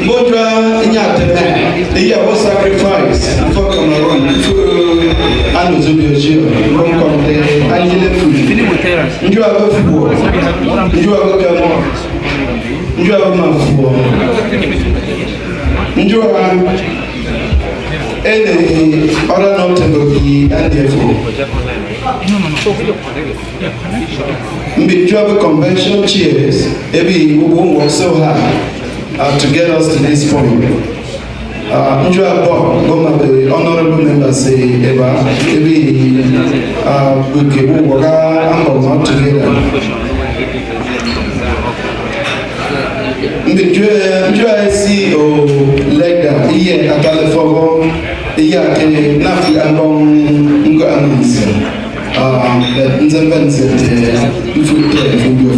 Modra Nyateme, the year was sacrificed for Cameroon, and Zubio, Conte, Angela Food. You have a football, you have a camera, you have a football, you have any other notable and therefore. We have a convention chairs, maybe we won't work so hard to get us to this point. You have the honorable members say, Eva, maybe we can work out together. The CEO LECUDO here at California, here can nafi album ngo anisa. Nzembenze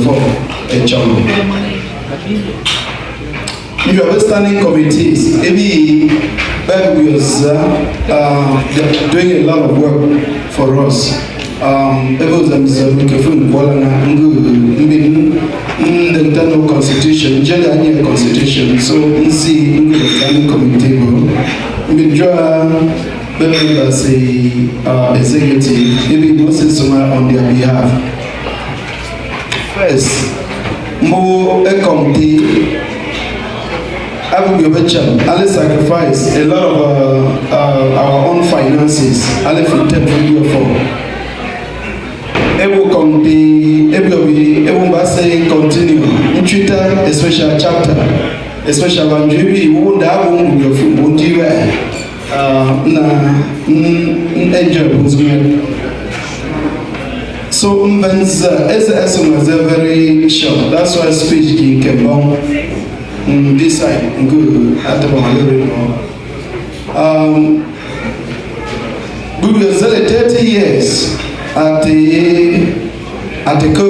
for a channel. You have standing committees. Maybe we are doing a lot of work for us. The internal constitution, general constitution, so we see in the standing committee, we draw members executive, maybe process on their behalf. First, more a committee, I will be a chance. I'll sacrifice a lot of our own finances. I'll for Ebu Committee, Ebu say continue. In Twitter, a special chapter, a special one. We won't have one your food, won't you? So, as was very short. That's why speech in Kebon, this side, good at the moment. We will celebrate 30 years. At the co,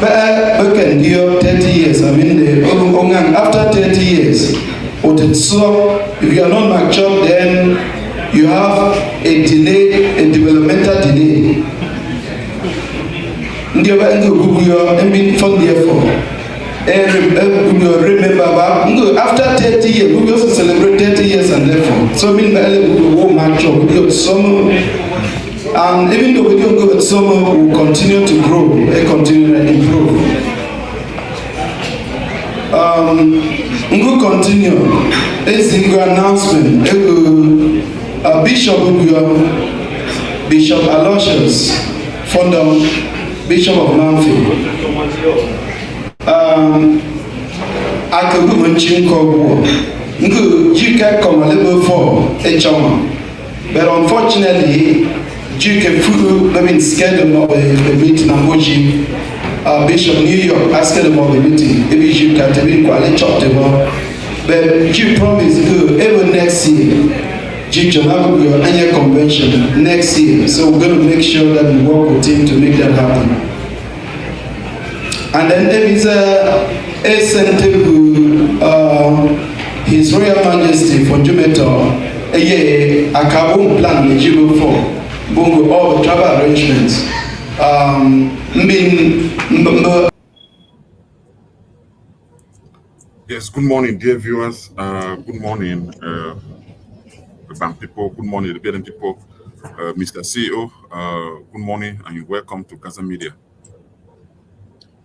but can do 30 years. I mean, after 30 years, so if you are not mature, then you have a delay, a developmental delay. And remember, after 30 years, we also celebrate 30 years and therefore. So, I mean, we will mature, we will summer. And even though we don't go at summer, we will continue to grow and continue to improve. We will continue. It's a good announcement. Bishop Aloysius, founder, Bishop of Manfield. I could go and change you can come a level 4 a chama. But unfortunately, you can put schedule of a meeting and Bishop New York asking about the meeting. Maybe you can tell me quite chopped about. But you promise good every next year. You can have your annual convention next year. So we're going to make sure that we work with him to make that happen. And then there is a center who His Royal Majesty for Jumeta a year a carbon plan with you for. Bongo, all the travel arrangements. Yes, good morning, dear viewers. Good morning, Lebang people. Good morning, Lebang people. Mr. CEO, good morning, and you're welcome to Gaza Media.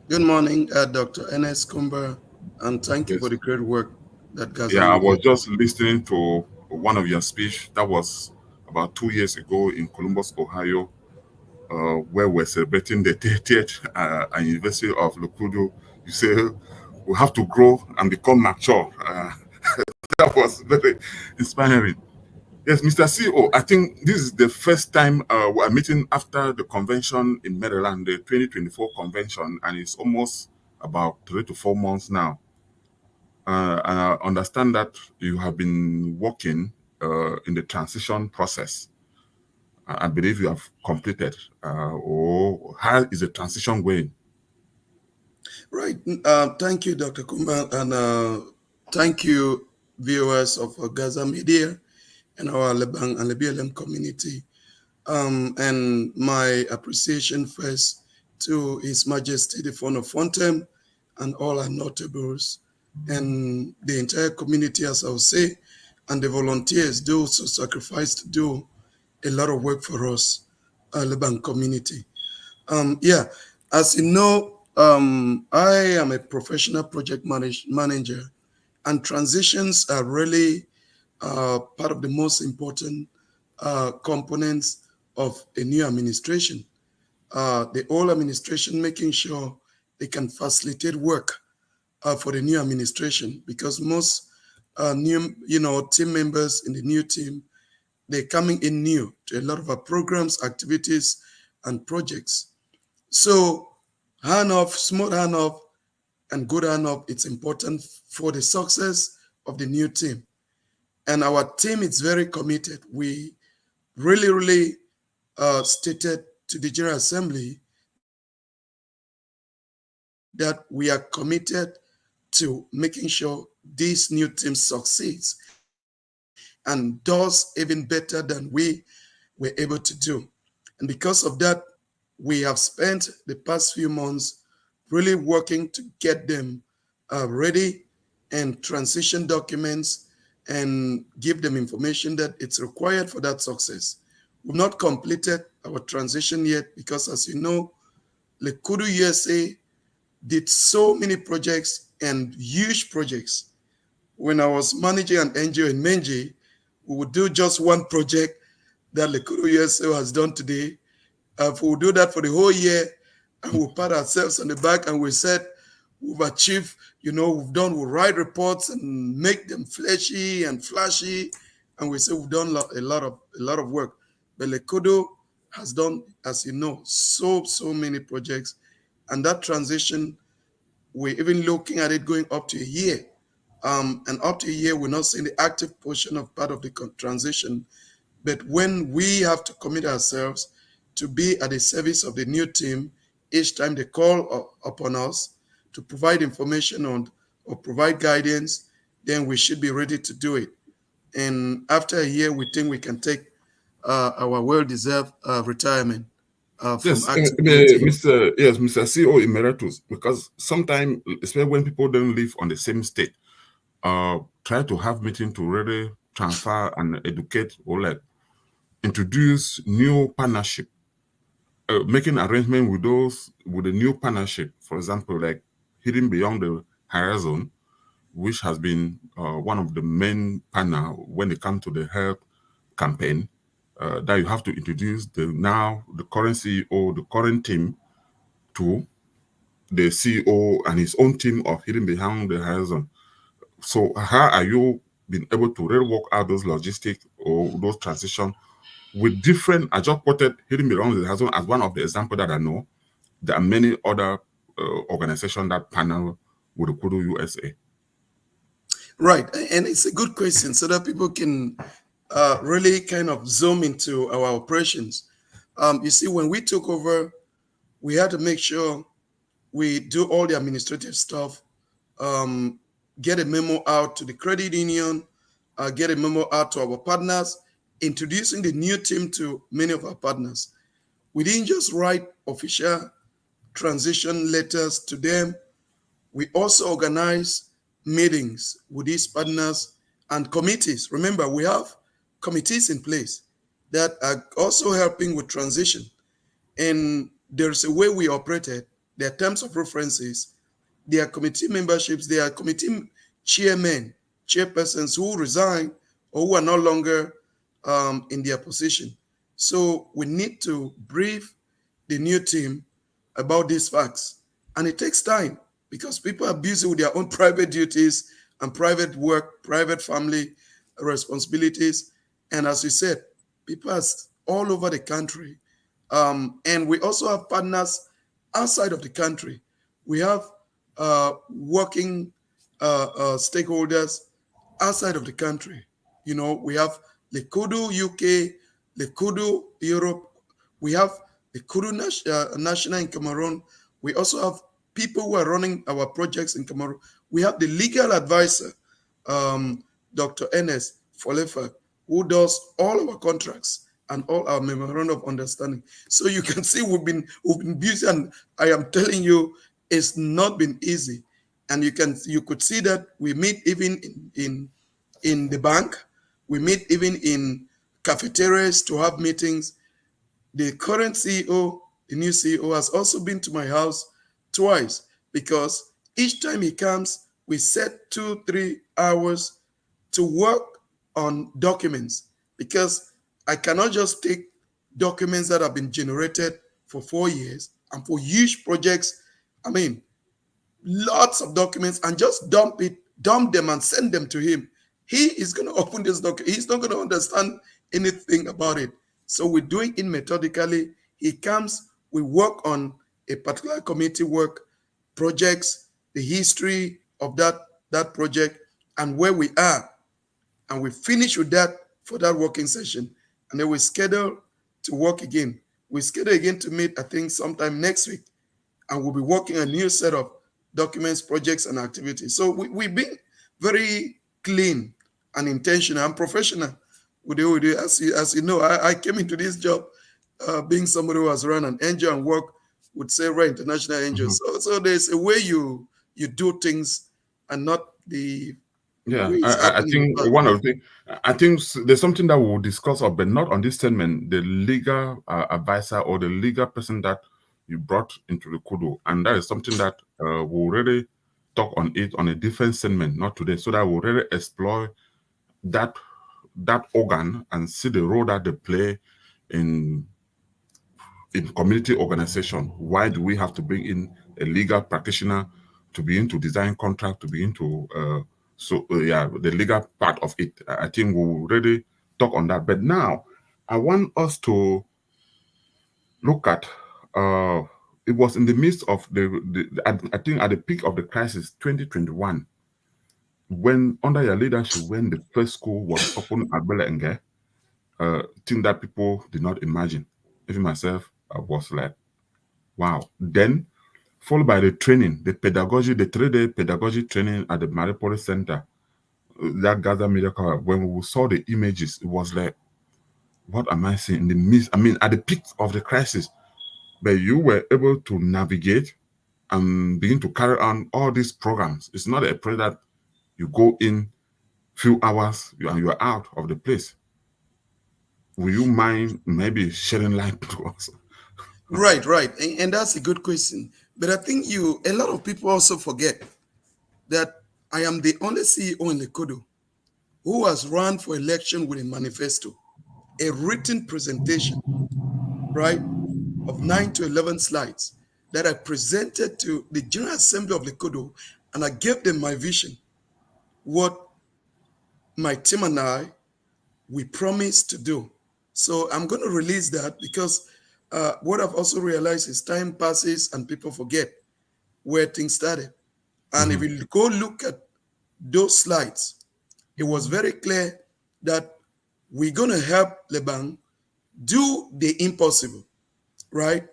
Good morning, Dr. N.S. Kumba, and thank you for the great work that Gaza Media. I was just listening to one of your speech that was about 2 years ago in Columbus, Ohio, where we're celebrating the 30th anniversary of LECUDO. You say we have to grow and become mature. That was very inspiring. Yes, Mr. CEO, I think this is the first time we're meeting after the convention in Maryland, the 2024 convention, and it's almost about 3 to 4 months now. And I understand that you have been working in the transition process. I believe you have completed. Or how is the transition going? Right. Thank you, Dr. Kumba, and thank you, viewers of Gaza Media and our Lebang and BLM community. And my appreciation first to His Majesty the Founder of Fontem and all our notables and the entire community, as I would say, and the volunteers, those who sacrifice to do a lot of work for us, Lebang community. Yeah, as you know, I am a professional project manager, and transitions are really part of the most important components of a new administration. The old administration making sure they can facilitate work for the new administration, because most new, team members in the new team, they're coming in new to a lot of our programs, activities, and projects. So hand off, smooth hand off, and good hand off, it's important for the success of the new team. And our team is very committed. We really stated to the General Assembly that we are committed to making sure this new team succeeds and does even better than we were able to do. And because of that, we have spent the past few months really working to get them ready and transition documents and give them information that it's required for that success. We've not completed our transition yet because, as you know, LECUDO USA did so many projects and huge projects. When I was managing an NGO in Menji, we would do just one project that LECUDO USA has done today. If we do that for the whole year, and we'll pat ourselves on the back and we said we've achieved, we write reports and make them fleshy and flashy, and we say we've done a lot of work. But LECUDO has done, as you know, so many projects, and that transition, we're even looking at it going up to a year. And up to a year, we're not seeing the active portion of part of the transition. But when we have to commit ourselves to be at the service of the new team each time they call upon us to provide information on or provide guidance, then we should be ready to do it. And after a year, we think we can take our well-deserved retirement from Yes, active duty. Mr. CEO Emeritus, because sometimes, especially when people don't live on the same state, try to have meeting to really transfer and educate or like introduce new partnership, making arrangement with those with a new partnership. For example, like Hidden Beyond the Horizon, which has been one of the main partner when it comes to the health campaign. That you have to introduce the current CEO, the current team to the CEO and his own team of Hidden Behind the Horizon. So how are you being able to really work out those logistics or those transition with different? I just quoted Hidden Behind the Horizon as one of the examples that I know. There are many other organizations that partner with the Kudu USA. Right, and it's a good question so that people can really kind of zoom into our operations. You see, when we took over, we had to make sure we do all the administrative stuff, um, get a memo out to the credit union, get a memo out to our partners, introducing the new team to many of our partners. We didn't just write official transition letters to them. We also organize meetings with these partners and committees. Remember, we have committees in place that are also helping with transition. And there's a way we operated. There are terms of references. There are committee memberships. There are committee chairmen, chairpersons who resign or who are no longer in their position. So we need to brief the new team about these facts. And it takes time because people are busy with their own private duties and private work, private family responsibilities. And as we said, people are all over the country. And we also have partners outside of the country. We have working stakeholders outside of the country. We have LECUDO UK, LECUDO Europe. We have LECUDO National in Cameroon. We also have people who are running our projects in Cameroon. We have the legal advisor, Dr. Ernest Folefa, who does all our contracts and all our memorandum of understanding. So you can see we've been busy, and I am telling you, it's not been easy. And you could see that we meet even in the bank, we meet even in cafeterias to have meetings. The current CEO, the new CEO, has also been to my house twice, because each time he comes, we set 2 3 hours to work on documents, because I cannot just take documents that have been generated for 4 years and for huge projects. I mean, lots of documents, and just dump them and send them to him. He is going to open this document. He's not going to understand anything about it. So we're doing it methodically. He comes, we work on a particular committee work, projects, the history of that project, and where we are. And we finish with that for that working session. And then we schedule to work again. We schedule again to meet, I think, sometime next week, and we'll be working a new set of documents, projects, and activities. So we've been very clean and intentional and professional with it. As you know, I came into this job being somebody who has run an NGO and work with several international NGOs. So there's a way you do things, and not the Yeah, way it's I happening in the think past. one of the I think there's something that we'll discuss of, but not on this segment. The legal advisor or the legal person that you brought into the kudu, and that is something that we'll really talk on it on a different segment, not today, so that we'll really explore that organ and see the role that they play in community organization. Why do we have to bring in a legal practitioner to begin to design contract, to begin to yeah, the legal part of it? I think we'll really talk on that. But now I want us to look at it was in the midst of I think at the peak of the crisis 2021, when under your leadership, when the first school was opened at Belenge, thing that people did not imagine. Even myself, I was like, wow. Then followed by the training, the pedagogy, the 3-day pedagogy training at the Maripoli Center, that gathered media cover. When we saw the images, it was like, what am I seeing in the midst? I mean, at the peak of the crisis, but you were able to navigate and begin to carry on all these programs. It's not a place that you go in few hours and you're out of the place. Will you mind maybe shedding light to us? Right, right. And that's a good question. But I think a lot of people also forget that I am the only CEO in LECUDO who has run for election with a manifesto, a written presentation, right, of 9 to 11 slides that I presented to the General Assembly of LECUDO, and I gave them my vision, what my team and I, we promised to do. So I'm going to release that, because what I've also realized is time passes and people forget where things started. And if you go look at those slides, it was very clear that we're going to help Lebang do the impossible, right?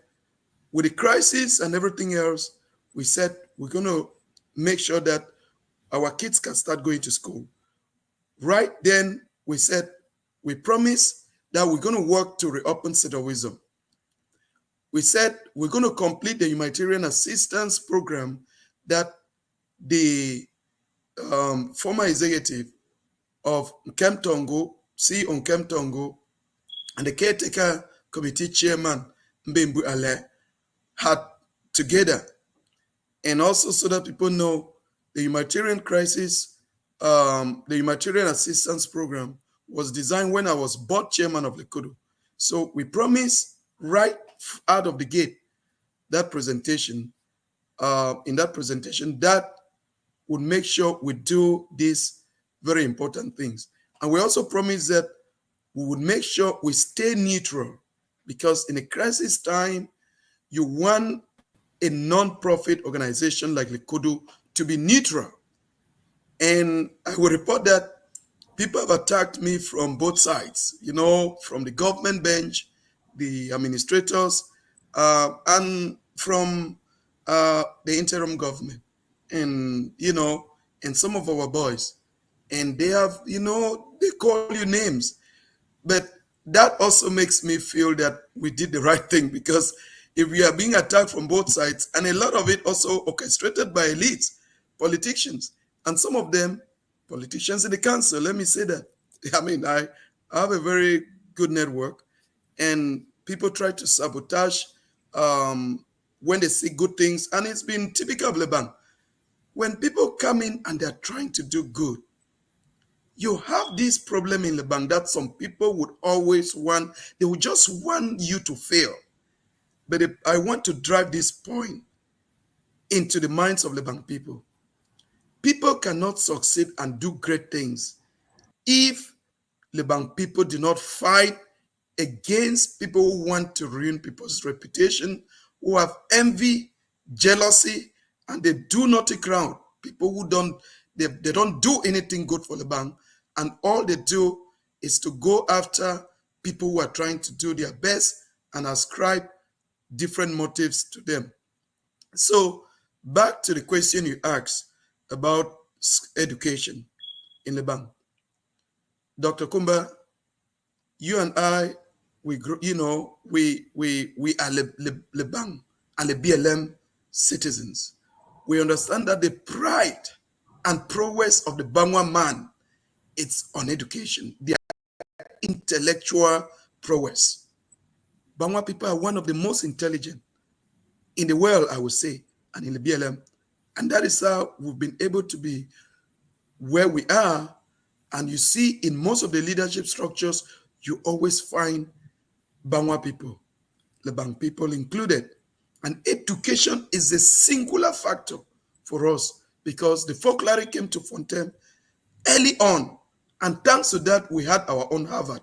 With the crisis and everything else, we said we're going to make sure that our kids can start going to school. Right then, we said we promise that we're going to work to reopen Wisdom. We said we're going to complete the humanitarian assistance program that the former executive of Kemtongo, CEO of Kemtongo, and the caretaker committee chairman, Mbembu Ale, had together. And also so that people know the humanitarian crisis, the humanitarian assistance program was designed when I was board chairman of LECUDO. So we promised right out of the gate that presentation, in that presentation, that would make sure we do these very important things. And we also promised that we would make sure we stay neutral, because in a crisis time, you want a non-profit organization like LECUDO to be neutral. And I will report that people have attacked me from both sides, from the government bench, the administrators, and from the interim government, and, and some of our boys. And they have, they call you names. But that also makes me feel that we did the right thing, because if we are being attacked from both sides, and a lot of it also orchestrated by elites, politicians, and some of them politicians in the council. Let me say that. I mean, I have a very good network, and people try to sabotage when they see good things, and it's been typical of Lebang. When people come in and they're trying to do good, you have this problem in Lebang that some people would always want, they would just want you to fail. But I want to drive this point into the minds of Lebang people. People cannot succeed and do great things if Lebang people do not fight against people who want to ruin people's reputation, who have envy, jealousy, and they do not take ground. People who they don't do anything good for Lebang, and all they do is to go after people who are trying to do their best and ascribe different motives to them. So back to the question you asked about education in Lebang. Dr. Kumba, you and I, we grew, we are Lebang and the BLM citizens. We understand that the pride and prowess of the Bangwa man, it's on education, their intellectual prowess. Bangwa people are one of the most intelligent in the world, I would say, and in the BLM. And that is how we've been able to be where we are. And you see, in most of the leadership structures, you always find Bangwa people, Lebang people included. And education is a singular factor for us because the folklore came to Fontaine early on. And thanks to that, we had our own Harvard,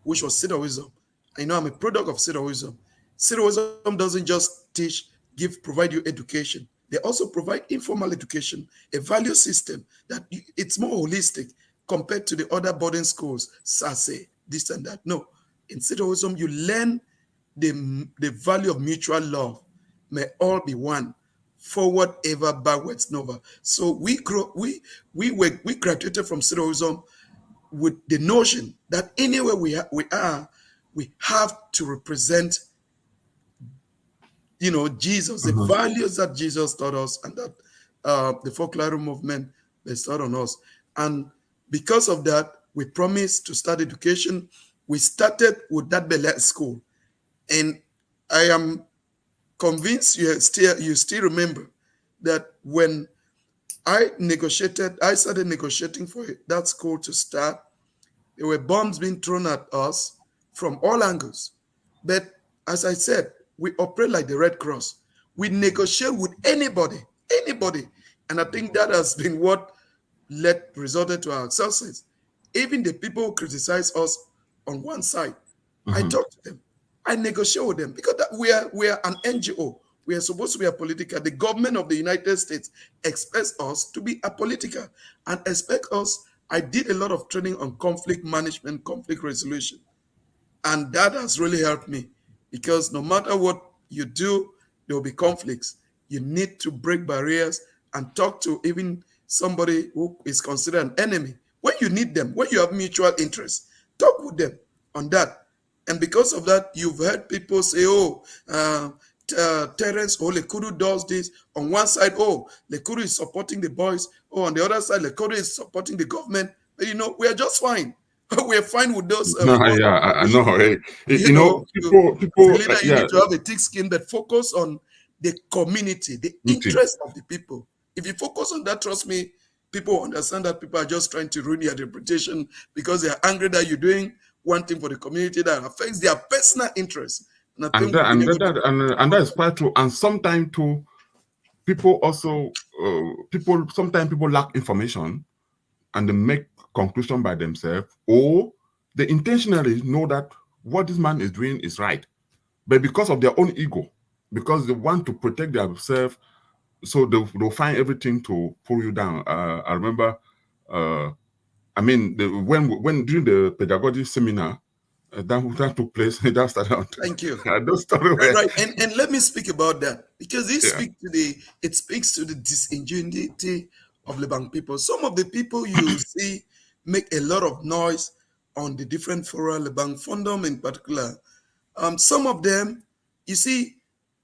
which was Sidawism. I know I'm a product of Sidawism. Sidawism doesn't just provide you education. They also provide informal education, a value system that it's more holistic compared to the other boarding schools, SASE, this and that. No, in Sidawism, you learn the value of mutual love. May all be one, forward ever, backwards never. So we graduated from Sidawism with the notion that anywhere we are, we have to represent, Jesus, the values that Jesus taught us and that the folklore movement bestowed on us. And because of that, we promised to start education. We started with that Bel school. And I am convinced you still remember that when I started negotiating for that school to start, there were bombs being thrown at us from all angles. But as I said, we operate like the Red Cross. We negotiate with anybody. And I think that has been what resulted to our success. Even the people who criticize us on one side, I talk to them. I negotiate with them because we are an NGO. We are supposed to be apolitical. The government of the United States expects us to be apolitical and expect us. I did a lot of training on conflict management, conflict resolution. And that has really helped me because no matter what you do, there will be conflicts. You need to break barriers and talk to even somebody who is considered an enemy. When you need them, when you have mutual interest, talk with them on that. And because of that, you've heard people say, Terence, LECUDO does this. On one side, LECUDO is supporting the boys. On the other side, LECUDO is supporting the government. But, we are just fine. We're fine with those. I know. People, as a leader, you need to have a thick skin that focus on the community, the interest of the people. If you focus on that, trust me, people understand that people are just trying to ruin your reputation because they are angry that you're doing one thing for the community that affects their personal interest. And that is quite true. And sometimes too, people sometimes people lack information and they make conclusion by themselves, or they intentionally know that what this man is doing is right, but because of their own ego, because they want to protect themselves, so they'll find everything to pull you down. I remember, when during the pedagogy seminar that took place, that started. Thank you. Right. And let me speak about that because it speaks to the disingenuity of Lebang people. Some of the people you see make a lot of noise on the different fora, Lebang Fondom in particular. Some of them, you see,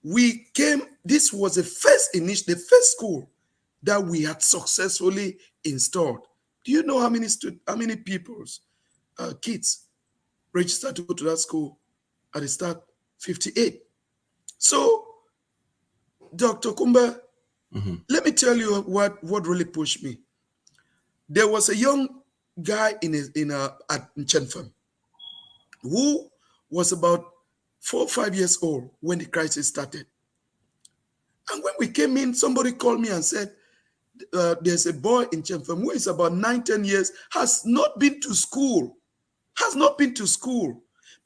we came this was the first school that we had successfully installed. Do you know how many people's kids registered to go to that school at the start? 58. So, Dr. Kumba, let me tell you what really pushed me. There was a young guy at Chenfam who was about 4 or 5 years old when the crisis started. And when we came in, somebody called me and said, there's a boy in Chenfam who is about 9, 10 years, has not been to school,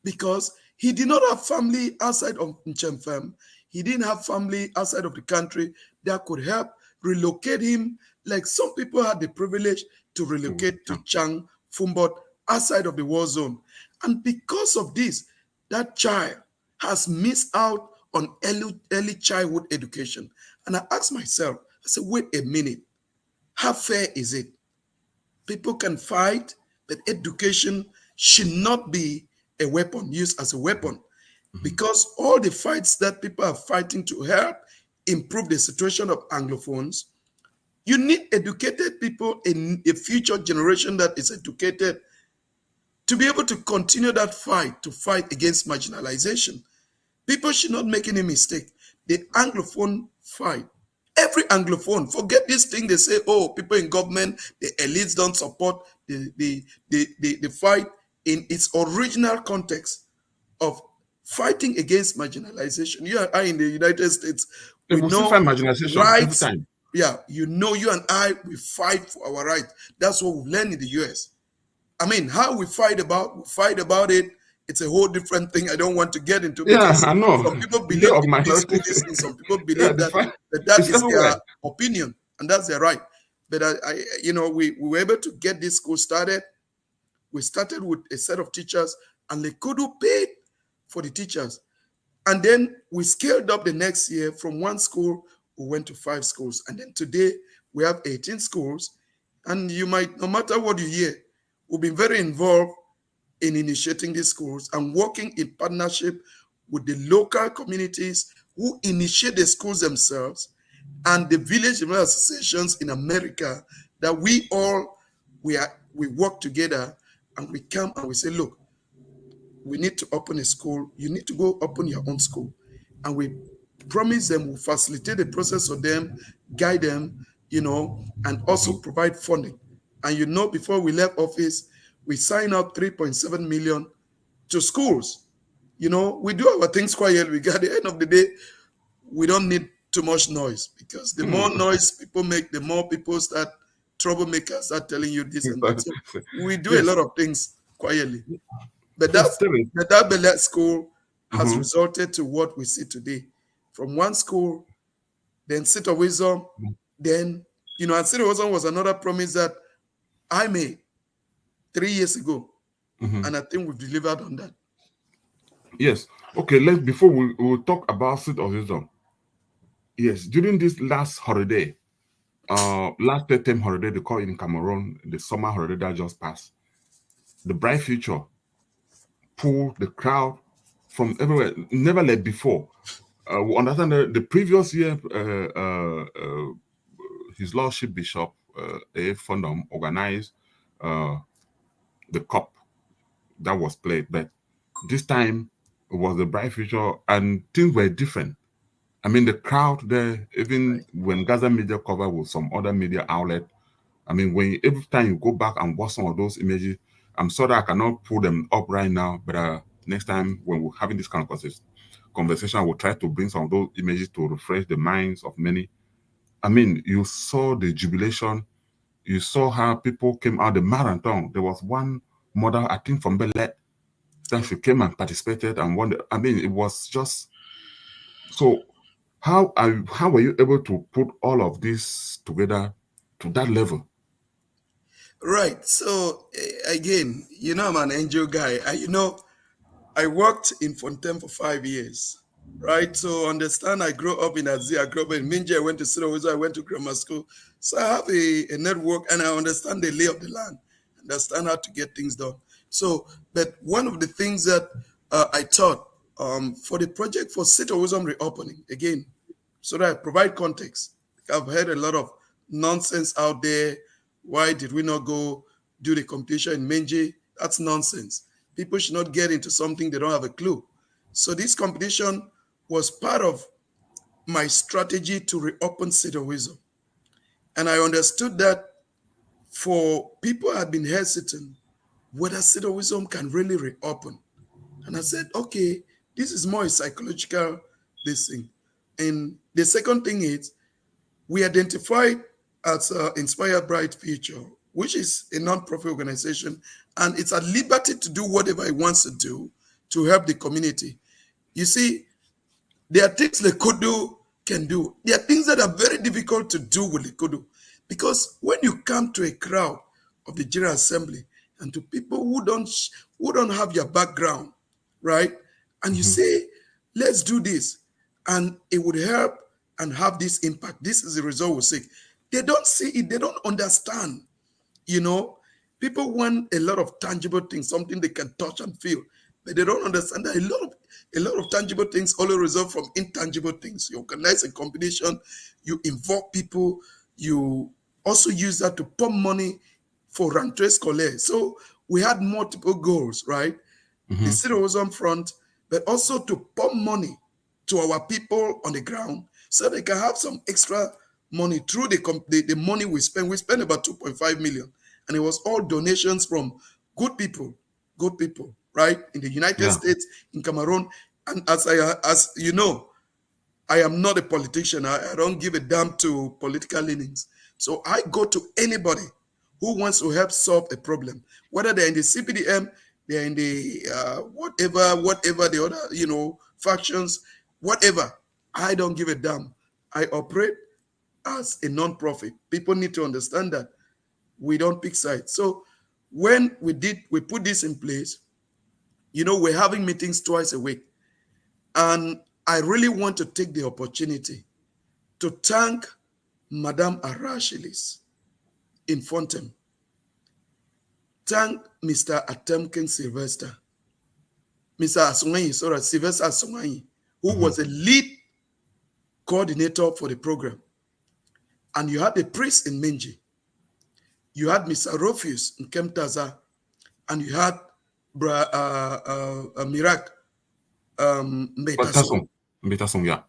because he did not have family outside of Nchemfam. He didn't have family outside of the country that could help relocate him. Like some people had the privilege to relocate to Chang, Fumbot, outside of the war zone. And because of this, that child has missed out on early childhood education. And I asked myself, I said, wait a minute, how fair is it? People can fight, but education should not be a weapon, used as a weapon. Because all the fights that people are fighting to help improve the situation of Anglophones, you need educated people in a future generation that is educated to be able to continue that fight, to fight against marginalization. People should not make any mistake. The Anglophone fight, every Anglophone, forget this thing they say, oh, people in government, the elites don't support the fight in its original context of fighting against marginalization. You and I in the United States, we know marginalization every rights. time. Yeah, you and I, we fight for our rights. That's what we've learned in the US. I mean, how we fight about it. It's a whole different thing I don't want to get into, because I know. some people believe in this, some people believe that is their opinion and that's their right. But we were able to get this school started. We started with a set of teachers, and LECUDO paid for the teachers. And then we scaled up the next year from one school, we went to 5 schools. And then today we have 18 schools. And you might, no matter what you hear, we've been very involved in initiating these schools and working in partnership with the local communities who initiate the schools themselves and the village associations in America, that we work together and we come and we say, look, we need to open a school. You need to go open your own school. And we promise them we'll facilitate the process for them, guide them, and also provide funding. And before we left office, we signed out 3.7 million to schools. We do our things quietly. At the end of the day, we don't need too much noise, because the more noise people make, the more people troublemakers start telling you this and that. So we do a lot of things quietly. But that Bellet school has resulted to what we see today. From one school, then Seat of Wisdom, then, and Seat of Wisdom was another promise that I made 3 years ago. And I think we've delivered on that. Yes. Okay, before we'll talk about Seat of Wisdom. Yes, during this last holiday, last term holiday, they call it in Cameroon, the summer holiday that just passed, the Bright Future pulled the crowd from everywhere, never like before. We understand that the previous year, His Lordship Bishop A. Fundum organized the cup that was played, but this time it was the Bright Future, and things were different. I mean, the crowd there, even when Gaza Media covered with some other media outlet, I mean, every time you go back and watch some of those images, I'm sorry I cannot pull them up right now, but next time when we're having this kind of conversation, we'll try to bring some of those images to refresh the minds of many. I mean, you saw the jubilation. You saw how people came out the marathon. There was one mother, I think from Belet, that she came and participated and won. I mean, it was just so. How were you able to put all of this together to that level? Right. So again, I'm an angel guy. I worked in Fontaine for 5 years. Right. So understand, I grew up in Azia, I grew up in Minja, I went to Sirawiza, I went to grammar school. So I have a network, and I understand the lay of the land, understand how to get things done. So, but one of the things that I taught for the project for Seat of Wisdom reopening, again, so that I provide context. I've heard a lot of nonsense out there. Why did we not go do the competition in Menji? That's nonsense. People should not get into something they don't have a clue. So this competition was part of my strategy to reopen Sidoism. And I understood that for people had been hesitant whether Sidoism can really reopen. And I said, okay, this is more a psychological this thing. And the second thing is we identified as Inspired Bright Future, which is a non-profit organization, and it's at liberty to do whatever it wants to do to help the community. You see, there are things LECUDO can do. There are things that are very difficult to do with LECUDO. Because when you come to a crowd of the General Assembly and to people who don't have your background, right? And you say, let's do this, and it would help and have this impact. This is the result we seek. They don't see it, they don't understand. You know, people want a lot of tangible things, something they can touch and feel, but they don't understand that a lot of tangible things only result from intangible things. You organize a competition, you involve people, you also use that to pump money for rentrée scolaire. So we had multiple goals, right? The city was on front, but also to pump money to our people on the ground so they can have some extra money through the money we spend. We spent about 2.5 million, and it was all donations from good people, right? In the United Yeah. States, in Cameroon, and as you know, I am not a politician. I don't give a damn to political leanings. So I go to anybody who wants to help solve a problem, whether they're in the CPDM, they're in the whatever the other, factions, whatever. I don't give a damn. I operate as a non-profit. People need to understand that we don't pick sides. So when we put this in place, we're having meetings twice a week. And I really want to take the opportunity to thank Madame Arashilis in Fontem, thank Mr. Atemken Sylvester, Mr. Asunganyi, sorry, Sylvester Asunganyi, who was a lead coordinator for the program. And you had the priest in Menji, you had Mr. Rofius in Kemtaza, and you had Mirak Mbetasong. Mbetasong, yeah.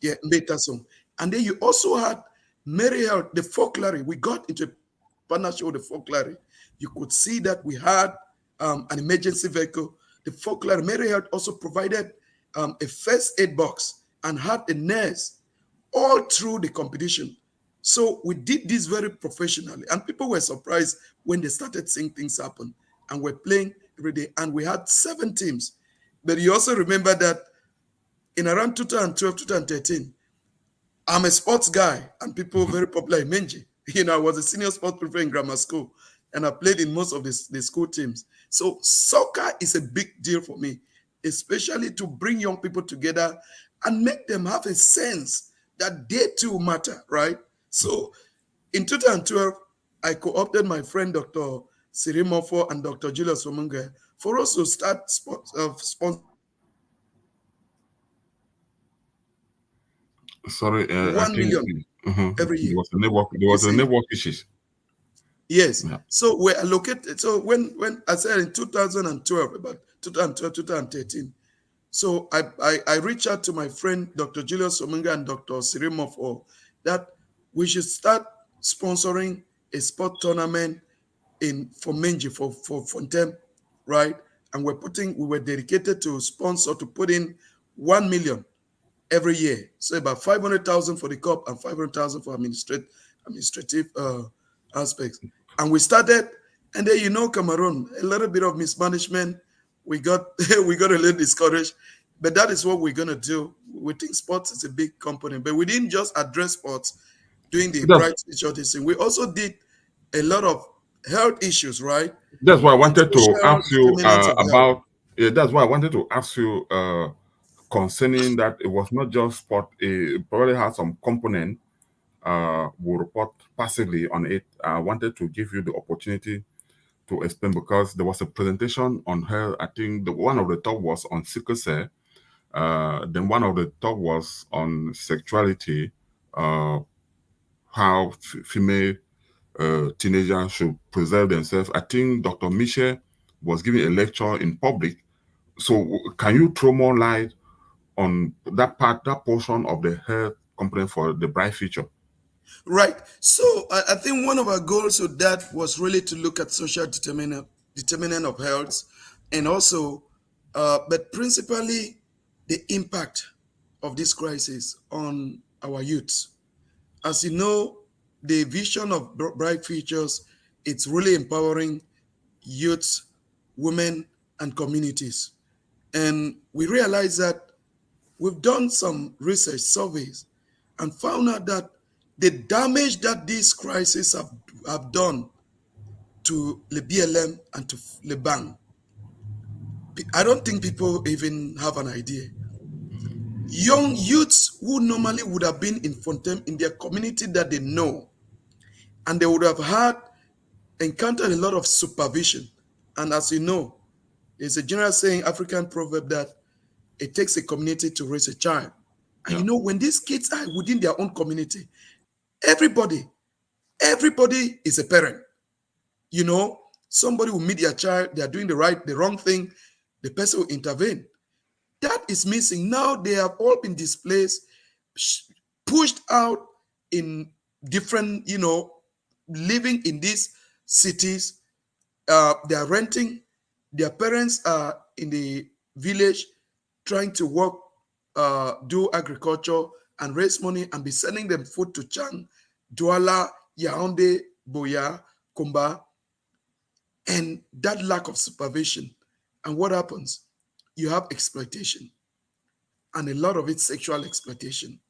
Yeah, Mbetasong. And then you also had Mary Health, the folklore. We got into a partnership with the folklore. You could see that we had an emergency vehicle. The folklore, Mary Health also provided a first aid box and had a nurse all through the competition. So we did this very professionally, and people were surprised when they started seeing things happen. And we're playing every day, and we had 7 teams. But you also remember that in around 2012, 2013, I'm a sports guy, and people very popular in Menji. I was a senior sports prefect in grammar school, and I played in most of the school teams. So soccer is a big deal for me, especially to bring young people together and make them have a sense that they too matter, right? So in 2012, I co-opted my friend Dr. Sirimofo and Dr. Julius Omunga for us to start sponsoring Sorry, I 1 think million every year. there was a network. There You was a see? network issues. Yes. Yeah. So we're allocated. So when I said in 2012, about 2012, 2013, so I reached out to my friend Dr. Julius Omunga and Dr. Sirimofo that we should start sponsoring a sport tournament for Menji for Fontem, right? And we were dedicated to sponsor to put in 1 million every year. So about 500,000 for the cup and 500,000 for administrative aspects. And we started, and then Cameroon, a little bit of mismanagement. We got we got a little discouraged, but that is what we're gonna do. We think sports is a big component, but we didn't just address sports doing the That's bright future thing. We also did a lot of health issues, right? that's why I And wanted to social ask you determinants of health. about. Yeah, that's why I wanted to ask you concerning that it was not just sport. It probably had some component. Will report passively on it. I wanted to give you the opportunity to explain because there was a presentation on her. I think the one of the top was on sickle cell, Then one of the talk was on sexuality, how female teenagers should preserve themselves. I think Dr. Michel was giving a lecture in public. So can you throw more light on that part, that portion of the health component for the bright future? Right. So I think one of our goals with that was really to look at social determinant of health, and also, but principally, the impact of this crisis on our youth. As you know, the vision of Bright Futures, it's really empowering youth, women, and communities. And we realize that we've done some research surveys and found out that the damage that these crises have done to the BLM and to Lebang, I don't think people even have an idea. Young youths who normally would have been in Fontem in their community that they know, and they would have had encountered a lot of supervision. And as you know, there's a general saying, African proverb, that it takes a community to raise a child. And Yeah. you know, when these kids are within their own community, everybody, everybody is a parent. You know, somebody will meet their child, they are doing the wrong thing, the person will intervene. That is missing. Now they have all been displaced, pushed out in different, living in these cities. They are renting. Their parents are in the village trying to work, do agriculture and raise money and be sending them food to Chang, Douala, Yaoundé, Boya, Kumba, and that lack of supervision. And what happens? You have exploitation, and a lot of it sexual exploitation.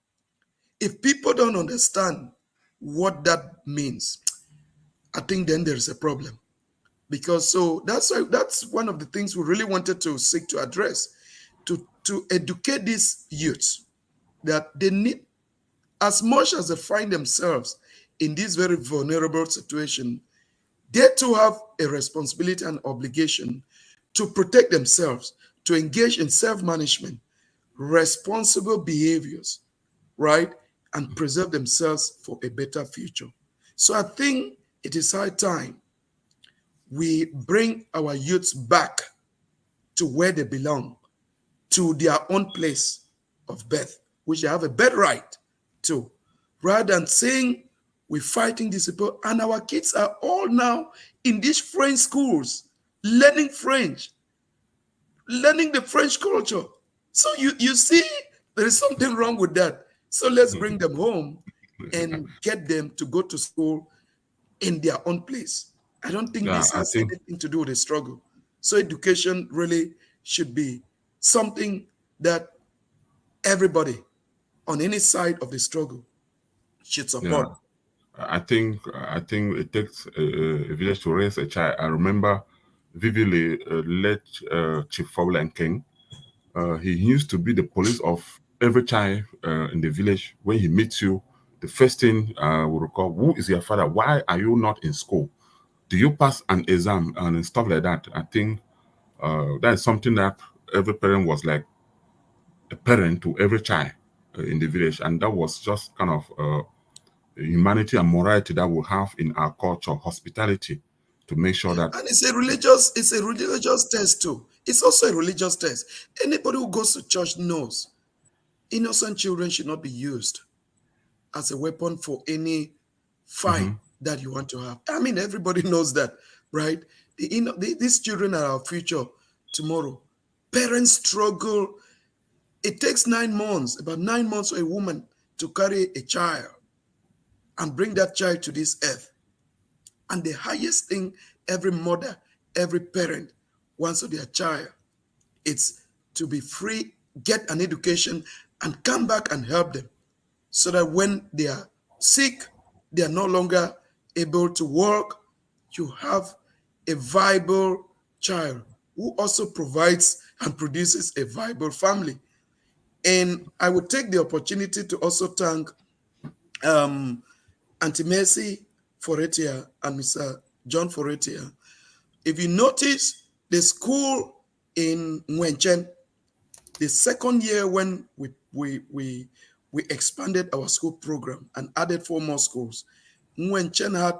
If people don't understand what that means, I think then there's a problem. Because so that's one of the things we really wanted to seek to address, to educate these youths that they need, as much as they find themselves in this very vulnerable situation, they too have a responsibility and obligation to protect themselves, to engage in self-management, responsible behaviors, right? And preserve themselves for a better future. So I think it is high time we bring our youths back to where they belong, to their own place of birth, which they have a birthright to, rather than saying we're fighting these people. And our kids are all now in these French schools, learning French, learning the French culture. So you see, there is something wrong with that. So let's bring them home and get them to go to school in their own place. I don't think Yeah, this I has think anything to do with the struggle. So education really should be something that everybody on any side of the struggle should yeah, support. I think it takes a village to raise a child. I remember vividly late Chief Fowler King. He used to be the police of every child in the village. When he meets you, the first thing we recall, who is your father? Why are you not in school? Do you pass an exam and stuff like that? I think that is something that every parent was like a parent to every child in the village, and that was just kind of humanity and morality that we have in our culture, hospitality, to make sure that. And it's a religious test too. It's also a religious test. Anybody who goes to church knows innocent children should not be used as a weapon for any fight Mhm. that you want to have. I mean, everybody knows that, right? These children are our future tomorrow. Parents struggle. It takes 9 months, about 9 months for a woman to carry a child and bring that child to this earth. And the highest thing every mother, every parent wants of their child, it's to be free, get an education, and come back and help them, so that when they are sick, they are no longer able to work. You have a viable child who also provides and produces a viable family. And I would take the opportunity to also thank um, Auntie Mercy Foretia and Mr. John Foretia. If you notice, the school in Wenchen, The second year when we expanded our school program and added 4 more schools, when Chen had,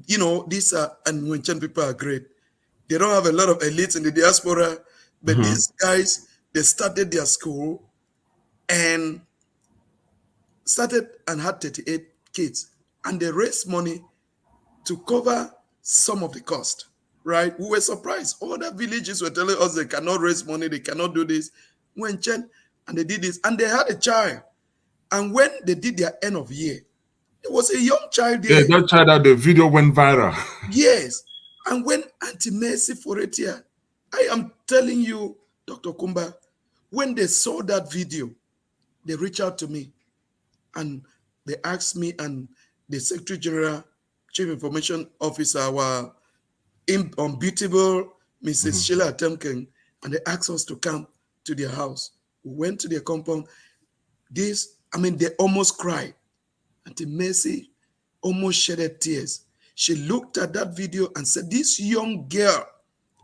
these are, and when Chen people are great. They don't have a lot of elites in the diaspora, but Mm-hmm. these guys, they started their school and started and had 38 kids, and they raised money to cover some of the cost, right? We were surprised. Other villages were telling us they cannot raise money, they cannot do this. When Chen, and they did this, and they had a child. And when they did their end of year, there was a young child Yeah, there. that child that the video went viral. Yes. And when Auntie Mercy Foretia, I am telling you, Dr. Kumba, when they saw that video, they reached out to me and they asked me and the Secretary General, Chief Information Officer, our unbeatable Mrs. Mhm. Sheila Temken, and they asked us to come to their house. We went to their compound. They almost cried. Auntie Mercy almost shedded tears. She looked at that video and said, this young girl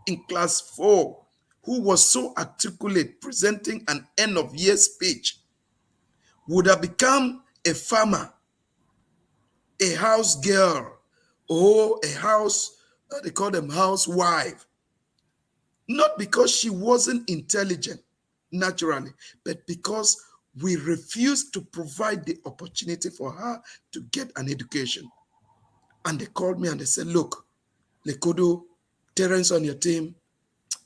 in class 4 who was so articulate presenting an end of year speech would have become a farmer, a house girl, or a house, they call them housewife. Not because she wasn't intelligent naturally, but because we refused to provide the opportunity for her to get an education. And they called me and they said, look, LECUDO, Terence on your team,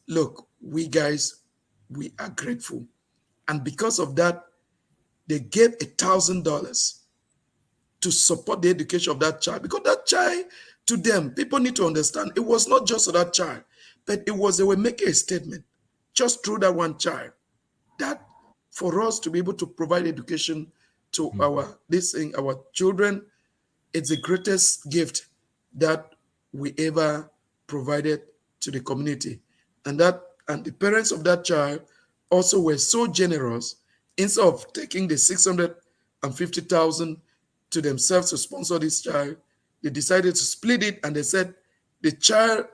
look, we guys, we are grateful. And because of that, they gave $1,000 to support the education of that child. Because that child, to them, people need to understand, it was not just for that child, but it was, they were making a statement just through that one child, that for us to be able to provide education to our children, it's the greatest gift that we ever provided to the community. And the parents of that child also were so generous. Instead of taking the 650,000 to themselves to sponsor this child, they decided to split it, and they said the child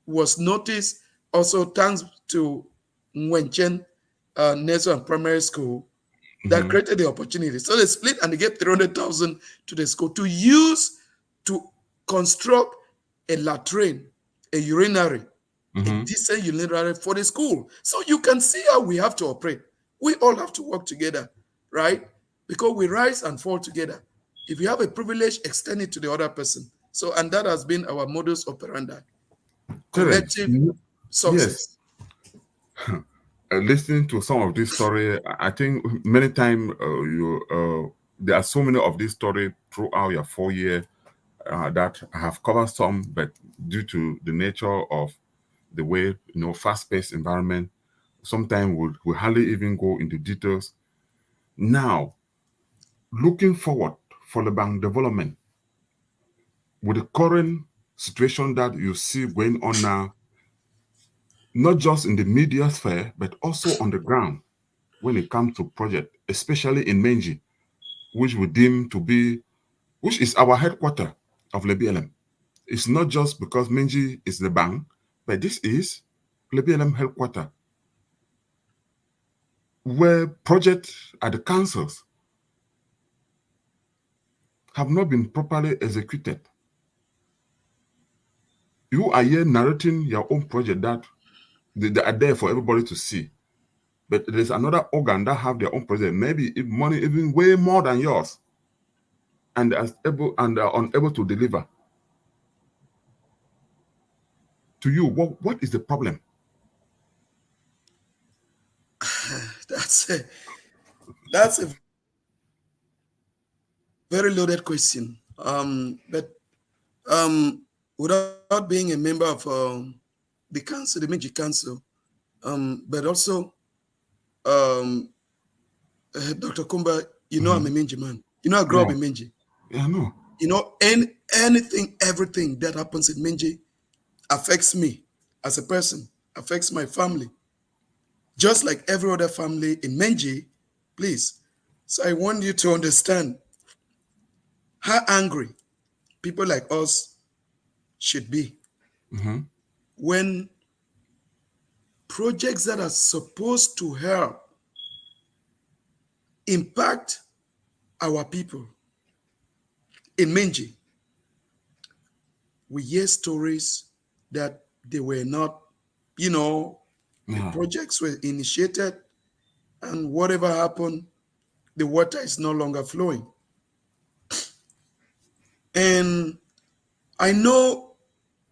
was noticed also thanks to Nguyen Nursery and Primary School, that Mhm. created the opportunity. So they split and they gave 300,000 to the school to use to construct a latrine, a urinary, a Mhm. decent urinary for the school. So you can see how we have to operate. We all have to work together, right? Because we rise and fall together. If you have a privilege, extend it to the other person. So, and that has been our modus operandi. Terence, Collective yes. success. Listening to some of this story, I think many times you there are so many of this story throughout your 4 year that I have covered some, but due to the nature of the way fast-paced environment, sometimes we hardly even go into details. Now, looking forward for the bank development with the current situation that you see going on now, not just in the media sphere, but also on the ground when it comes to project, especially in Menji, which we deem to be, which is our headquarter of LeBLM. It's not just because Menji is the bank, but this is LeBLM headquarter, where projects at the councils have not been properly executed. You are here narrating your own project that they are there for everybody to see. But there's another organ that have their own project, maybe if money even way more than yours, and are unable to deliver. To you, what is the problem? That's a very loaded question. But without being a member of the council, the Meiji Council, but also, um, Dr. Kumba, I'm a Mhm. Minji man. I grew up Yeah, in Minji. yeah, no. Anything, everything that happens in Minji affects me as a person, affects my family, just like every other family in Minji, please. So I want you to understand how angry people like us should be Hmm. when projects that are supposed to help impact our people. In Minji, we hear stories that they were not, the projects were initiated, and whatever happened, the water is no longer flowing. And I know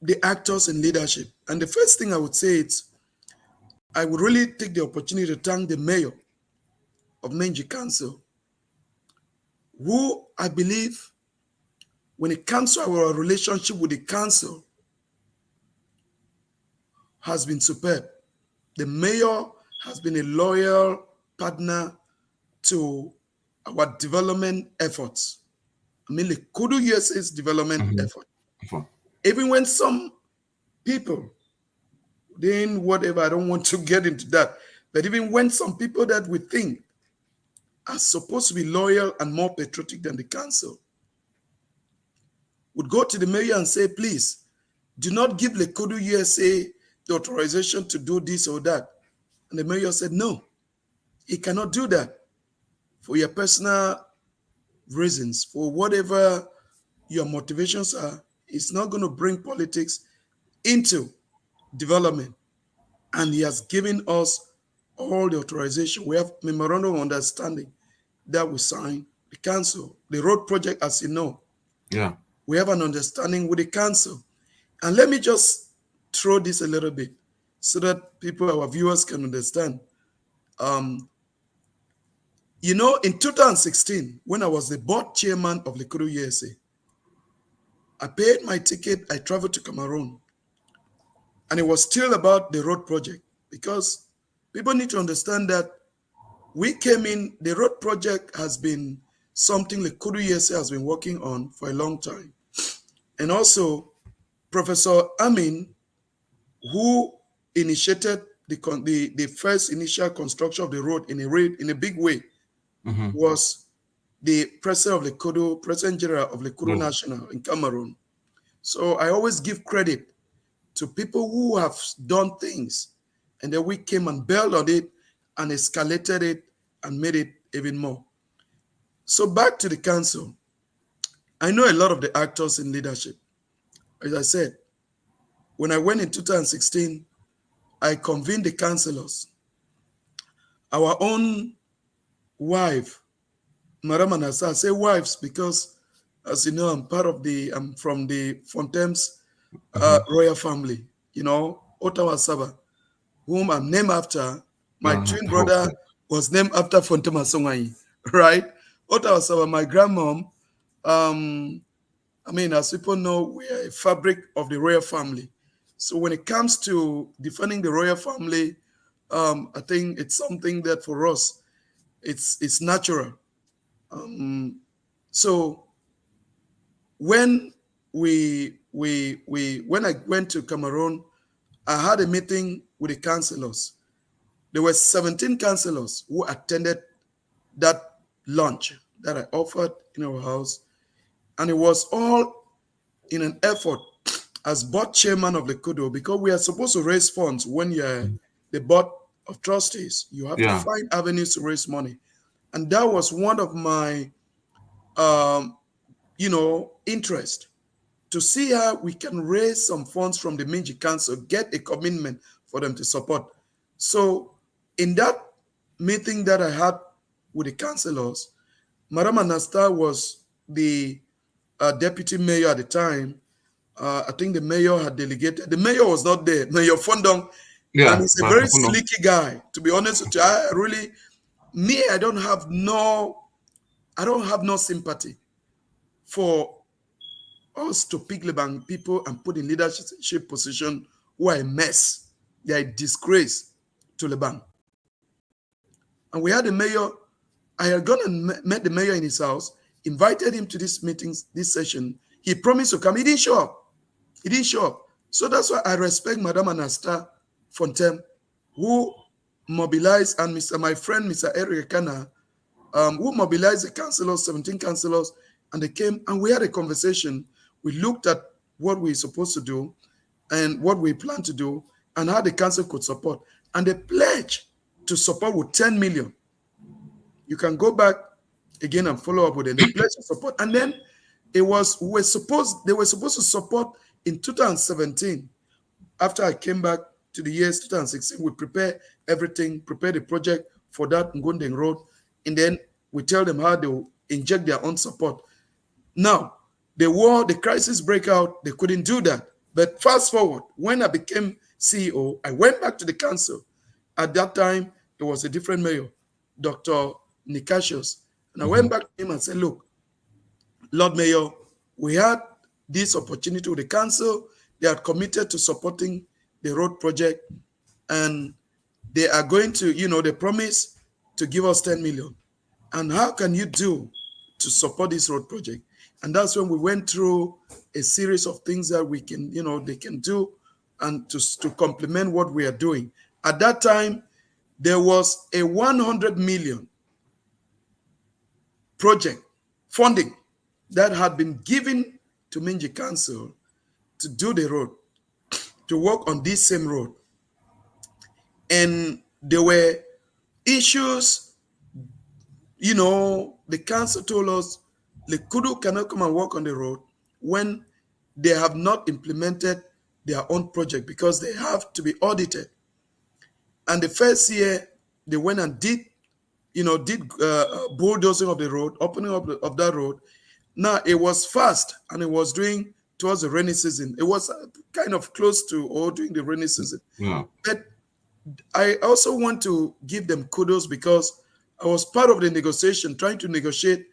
the actors in leadership. And the first thing I would say is I would really take the opportunity to thank the mayor of Minji Council, who I believe, when it comes to our relationship with the council, has been superb. The mayor has been a loyal partner to our development efforts. I mean, LECUDO USA's development effort. Even when some people, then whatever, I don't want to get into that, but even when some people that we think are supposed to be loyal and more patriotic than the council would go to the mayor and say, please, do not give LECUDO USA the authorization to do this or that. And the mayor said, no, he cannot do that for your personal reasons, for whatever your motivations are. It's not going to bring politics into development. And he has given us all the authorization. We have memorandum of understanding that we signed the council. The road project, as you know, we have an understanding with the council. And let me just throw this a little bit so that people, our viewers, can understand. In 2016, when I was the board chairman of LECUDO USA, I paid my ticket, I traveled to Cameroon, and it was still about the road project, because people need to understand that we came in, the road project has been something LECUDO USA has been working on for a long time. And also, Professor Amin, who initiated the first initial construction of the road in a big way, was the president of LECUDO, President General of LECUDO National in Cameroon. So I always give credit to people who have done things, and then we came and built on it and escalated it and made it even more. So back to the council. I know a lot of the actors in leadership. As I said, when I went in 2016, I convened the councillors. Our own wife, Madam Anasa, I say wives because, as you know, I'm from the Fontaines royal family, Ottawa Saba, whom I'm named after. My twin brother was named after Fontema Songai, right? Ottawa Saba, my grandmom, as people know, we are a fabric of the royal family. So when it comes to defending the royal family, I think it's something that for us, it's natural. So when when I went to Cameroon, I had a meeting with the councillors. There were 17 councillors who attended that lunch that I offered in our house. And it was all in an effort as board chairman of LECUDO, because we are supposed to raise funds when you're the board of trustees. You have to find avenues to raise money. And that was one of my, interest, to see how we can raise some funds from the Minji Council, get a commitment for them to support. So in that meeting that I had with the councillors, Madam Anasta was the deputy mayor at the time. I think the mayor had delegated. The mayor was not there, Mayor Fondong. And he's a very slicky guy, to be honest with you. I don't have no sympathy for us to pick Lebang people and put in leadership position who are a mess. They are a disgrace to Lebang. And we had the mayor. I had gone and met the mayor in his house, invited him to this meetings, this session. He promised to come. He didn't show up. So that's why I respect Madame Anasta Fontaine, who mobilized, and my friend, Mr. Eric Kana, who mobilized the councillors, 17 councillors, and they came and we had a conversation. We looked at what we're supposed to do and what we plan to do and how the council could support. and they pledged to support with 10 million. You can go back again and follow up with it. They pledged to support, and then they were supposed to support in 2017. After I came back to the years 2016, we prepare everything, prepare the project for that Ngondeng Road, and then we tell them how they will inject their own support. Now, the crisis break out, they couldn't do that. But fast forward, when I became CEO, I went back to the council. At that time, there was a different mayor, Dr. Nikashos. And I went back to him and said, look, Lord Mayor, we had this opportunity with the council. They are committed to supporting the road project, and they are going to, they promise to give us 10 million. And how can you do to support this road project? And that's when we went through a series of things that we can, they can do and to complement what we are doing. At that time, there was a 100 million project funding that had been given to Minji Council to do the road, to work on this same road. And there were issues, the council told us LECUDO cannot come and work on the road when they have not implemented their own project because they have to be audited. And the first year, they went and did bulldozing of the road, opening up of that road. Now, it was fast, and it was doing towards the rainy season. It was kind of close to or during the rainy season. Yeah. But I also want to give them kudos because I was part of the negotiation, trying to negotiate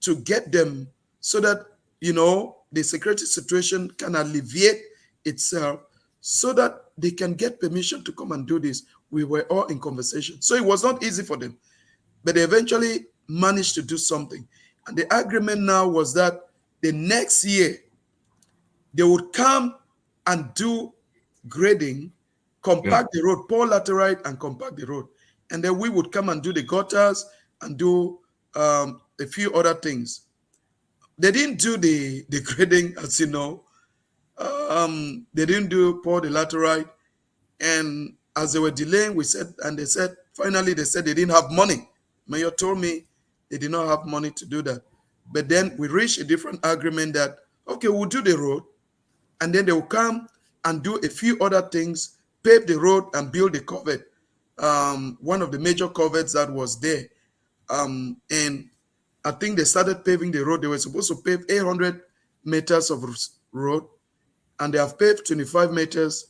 to get them so that, the security situation can alleviate itself so that they can get permission to come and do this. We were all in conversation. So it was not easy for them, but they eventually managed to do something. And the agreement now was that the next year, they would come and do grading, compact the road, pour laterite and compact the road. And then we would come and do the gutters and do a few other things. They didn't do the grading, as you know. They didn't pour the laterite. And as they were delaying, finally they said they didn't have money. Mayor told me they did not have money to do that. But then we reached a different agreement that, okay, we'll do the road, and then they will come and do a few other things, pave the road and build the culvert, one of the major culverts that was there. And I think they started paving the road. They were supposed to pave 800 meters of road, and they have paved 25 meters.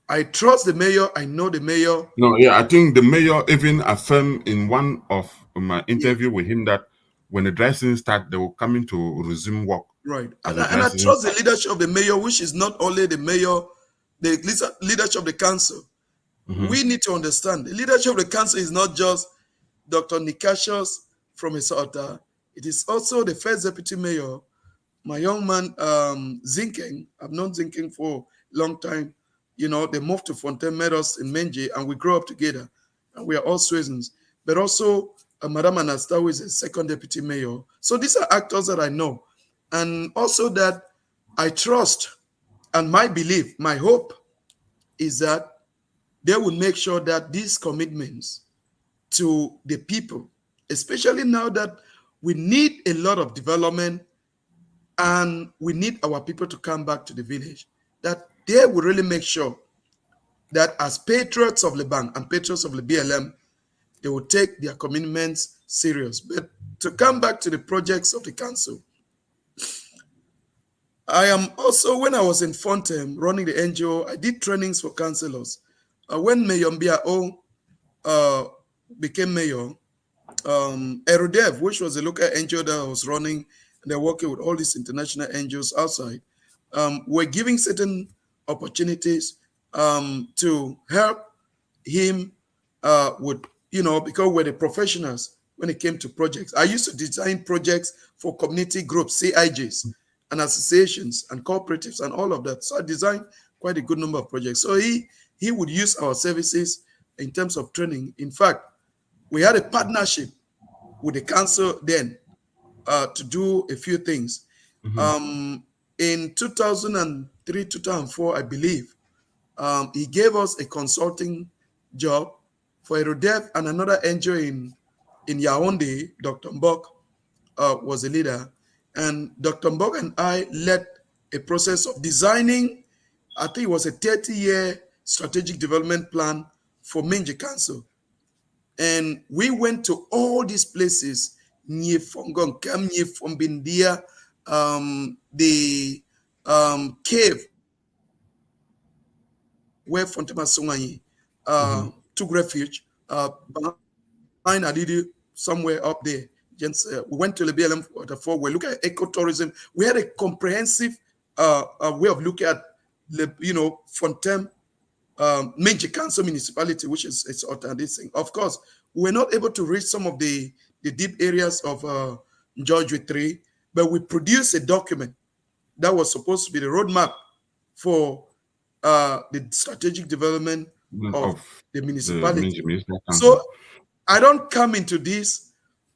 I trust the mayor. I know the mayor. No, yeah, I think the mayor even affirmed in one of my interview with him that when the dry season starts, they will come in to resume work. Right. And I trust the leadership of the mayor, which is not only the mayor, the leadership of the council. We need to understand the leadership of the council is not just Dr. Nikashos from Esota. It is also the first deputy mayor, my young man, Zinkeng. I've known Zinkeng for a long time. They moved to Fontaine, met us in Menji, and we grew up together. And we are all Swazens. But also, Madame Anasta, who is a second deputy mayor. So these are actors that I know. And also that I trust, and my belief, my hope is that they will make sure that these commitments to the people, especially now that we need a lot of development and we need our people to come back to the village, that they will really make sure that as patriots of Lebang and patriots of the BLM, they will take their commitments serious. But to come back to the projects of the council, I am also, when I was in Fontaine running the NGO, I did trainings for councillors. When Mayor Mbiao became mayor, Erudev, which was a local NGO that I was running, and they're working with all these international NGOs outside, were giving certain opportunities to help him with, because we're the professionals when it came to projects. I used to design projects for community groups, CIJs, and associations and cooperatives and all of that. So I designed quite a good number of projects. So he would use our services in terms of training. In fact, we had a partnership with the council then to do a few things. In 2003, 2004, I believe, he gave us a consulting job for Aerodef and another NGO in Yaoundé. Dr. Mbok was a leader. And Dr. Mbok and I led a process of designing, I think it was a 30-year strategic development plan for Minji Council. And we went to all these places, near Fongon, Kam, near Fombindia, the cave where Fontema Sungayi took refuge, behind Adidi, somewhere up there. We went to the BLM waterfall. We look at ecotourism. We had a comprehensive way of looking at, Fontem, Menji Council municipality, which is it's this thing. Of course, we were not able to reach some of the deep areas of George 3, but we produced a document that was supposed to be the roadmap for the strategic development of the municipality. So I don't come into this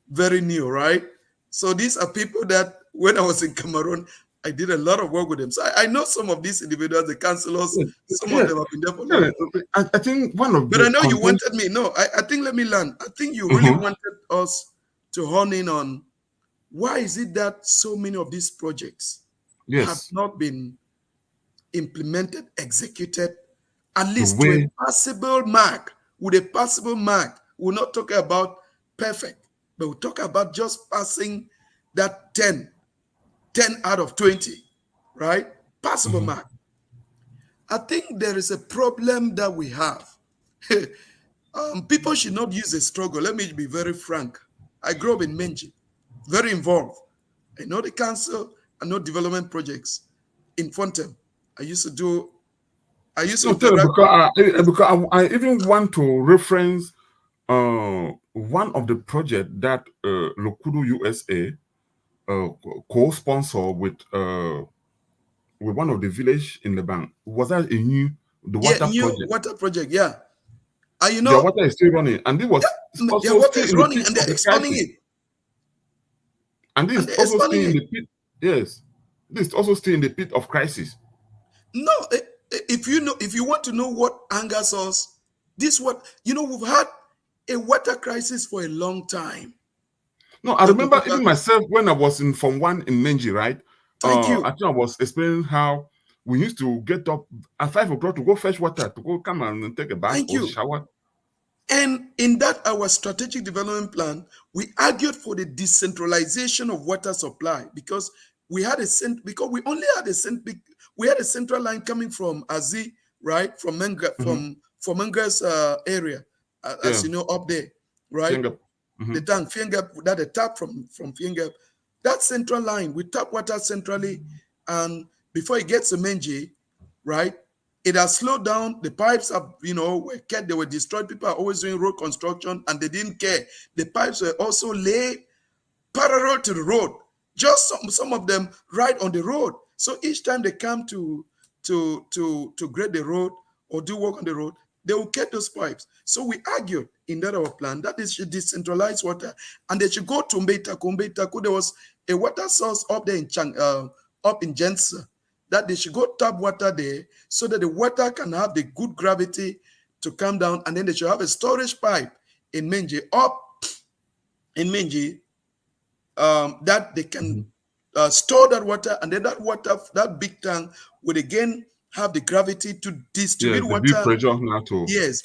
very new, right? So these are people that when I was in Cameroon, I did a lot of work with them. So I know some of these individuals, the councillors, some of them have been there for long. I think one of But I know you wanted me. No, I think let me learn. I think you really wanted us to hone in on why is it that so many of these projects have not been implemented, executed, at least to a passable mark. With a passable mark, we're not talking about perfect, but we'll talk about just passing that 10 out of 20, right? Passable mark. I think there is a problem that we have. People should not use a struggle. Let me be very frank. I grew up in Menji, very involved. I know the council, I know development projects in Fontem. Because I even want to reference one of the projects that LECUDO USA co-sponsor with one of the village in Lebang. Was that the water project? Water project, yeah. And the water is still running, and it was their water is running, and they're expanding it. And this is also still in the pit. Yes, this is also still in the pit of crisis. No, if you want to know what angers us, we've had a water crisis for a long time. No, I remember even myself when I was in Form 1 in Menji, right? Thank you. I think I was explaining how we used to get up at 5 o'clock to go fetch water, to go come and take a bath or shower. And in that, our strategic development plan, we argued for the decentralization of water supply because we only had a central line coming from Azi, right, from Menga's area, as you know, up there, right? The tank, Fiengap, that the tap from Fiengap, that central line, we tap water centrally, and before it gets to Menji, right, it has slowed down. The pipes are, were kept, they were destroyed. People are always doing road construction, and they didn't care. The pipes were also laid parallel to the road, just some of them right on the road. So each time they come to grade the road or do work on the road, they will get those pipes. So we argued in that our plan that they should decentralize water, and they should go to Mbetaku. There was a water source up there in Jensa, that they should go tap water there so that the water can have the good gravity to come down, and then they should have a storage pipe in Menji, that they can store that water, and then that big tank would again have the gravity to distribute water.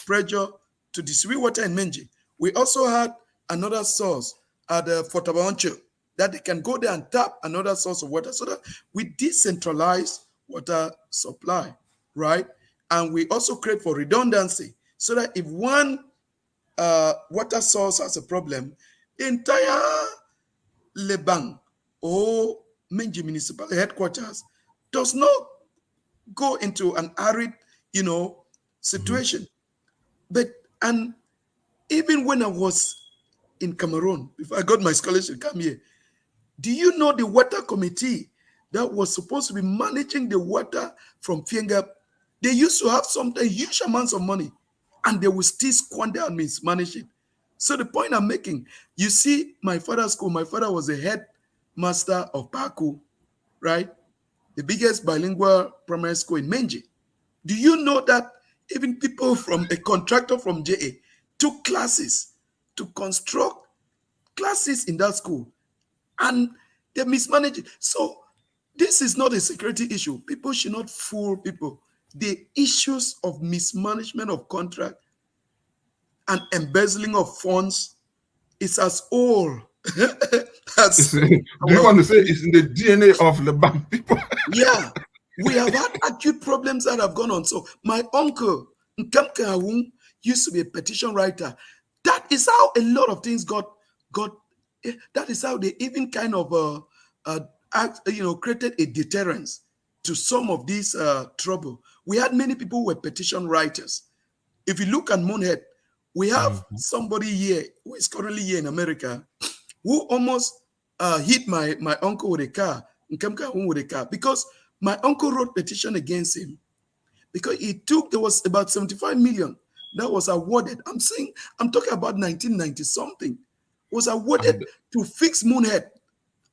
Pressure to distribute water in Menji. We also had another source at Fort Abaoncho that they can go there and tap another source of water, so that we decentralize water supply, right? And we also create for redundancy, so that if one water source has a problem, the entire Lebang or Menji municipal headquarters does not go into an arid, situation. And even when I was in Cameroon, before I got my scholarship, come here, do you know the water committee that was supposed to be managing the water from Fiengap? They used to have huge amounts of money, and they would still squander and mismanage it. So the point I'm making, you see, my father's school, my father was a headmaster of Paku, right? The biggest bilingual primary school in Menji. Do you know that Even people from a contractor from JA took classes to construct classes in that school, and they mismanage it. So this is not a security issue. People should not fool people. The issues of mismanagement of contract and embezzling of funds is as old as Do you our. want to say it's in the DNA of Lebang people? Yeah, we have had acute problems that have gone on. So my uncle Nkemke Awung used to be a petition writer. That is how a lot of things got. That is how they even kind of created a deterrence to some of these trouble. We had many people who were petition writers. If you look at Moonhead, we have somebody here who is currently here in America who almost hit my uncle with a car, Nkemka Awung with a car, because my uncle wrote petition against him because there was about 75 million that was awarded. I'm talking about 1990 something, was awarded And, to fix Moonhead.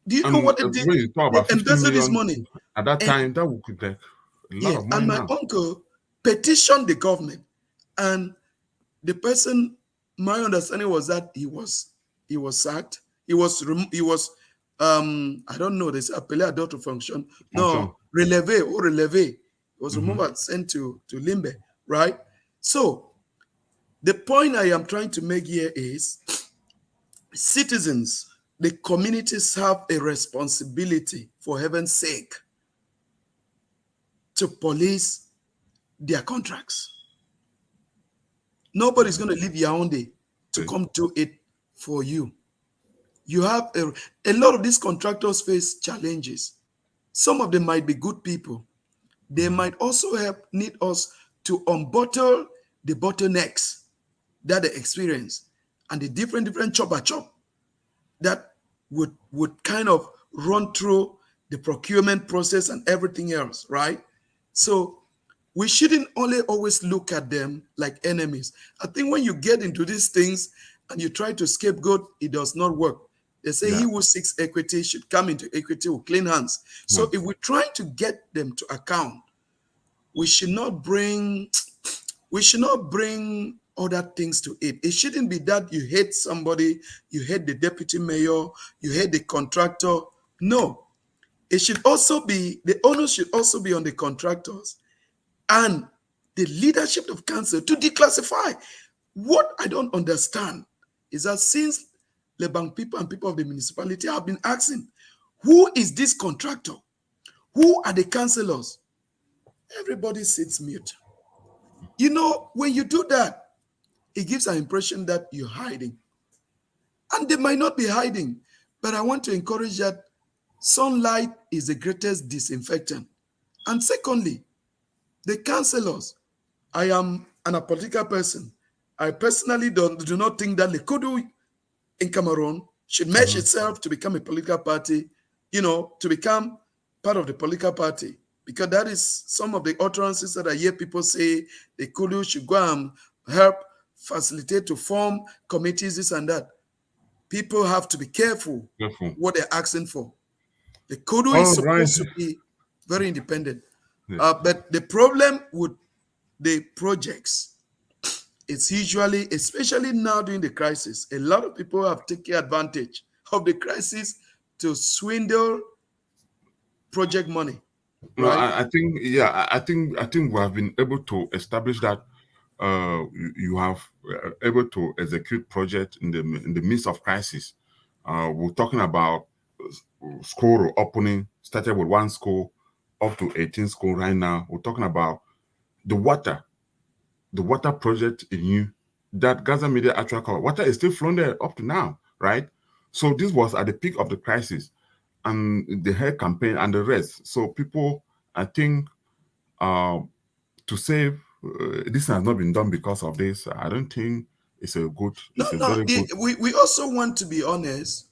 Do you know and what they did? when you talk They about 50 embezzled this million money. at that And time, that would be like a lot yeah, of money and my now. uncle petitioned the government, and the person, my understanding was that he was sacked. He was I don't know, they say appelé à d'autres fonctions. Function. No, relevé. He was removed Mhm. and sent to Limbe, right? So the point I am trying to make here is citizens, the communities have a responsibility, for heaven's sake, to police their contracts. Nobody's going to leave Yaoundé to Okay. come do it for you. You have a lot of these contractors face challenges. Some of them might be good people. They might also need us to unbottle the bottlenecks that they experience and the different chop that would kind of run through the procurement process and everything else, right? So we shouldn't only always look at them like enemies. I think when you get into these things and you try to scapegoat, it does not work. They say he Yeah. who seeks equity should come into equity with clean hands. So if we're trying to get them to account, we should not bring other things to it. It shouldn't be that you hate somebody, you hate the deputy mayor, you hate the contractor. No, it should also be, the onus should also be on the contractors and the leadership of council to declassify. What I don't understand is that since Lebang people and people of the municipality have been asking, who is this contractor? Who are the councillors? Everybody sits mute. You know, when you do that, it gives an impression that you're hiding. And they might not be hiding, but I want to encourage that sunlight is the greatest disinfectant. And secondly, the councillors, I am an apolitical person. I personally do not think that LECUDO in Cameroon should merge itself to become a political party, to become part of the political party. Because that is some of the utterances that I hear people say LECUDO should go and help facilitate to form committees, this and that. People have to be careful Careful. what they're asking for. LECUDO is All right. supposed to be very independent. Yeah. But the problem with the projects, it's usually, especially now during the crisis, a lot of people have taken advantage of the crisis to swindle project money, No, right? I think yeah, I think we have been able to establish that you have able to execute project in the midst of crisis. We're talking about school opening started with one school up to 18 school right now. We're talking about the water project in you that Gaza Media actually covered. Water is still flowing there up to now, right? So this was at the peak of the crisis and the hair campaign and the rest. So people, I think, to say this has not been done because of this, I don't think it's a good, No, it's a no, very good. we also want to be honest.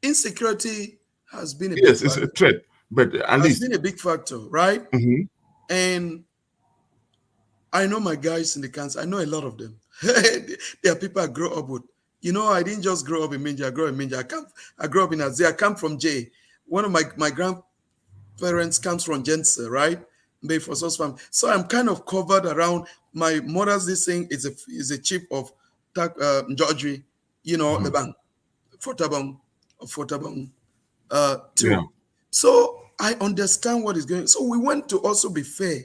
Insecurity has been a big Yes, it's a factor, threat, but at least. right? Mhm. And I know my guys in the council. I know a lot of them. There are people I grew up with. I didn't just grow up in Minja. I grew up in Minja. I grew up in Azia. I come from J. One of my grandparents comes from Jensen, right? Bay for Sos farm. So I'm kind of covered around. My mother's this thing is a chief of Georgie, Lebang, Fortabang, or Fortabang, Yeah. too. So I understand what is going. So we want to also be fair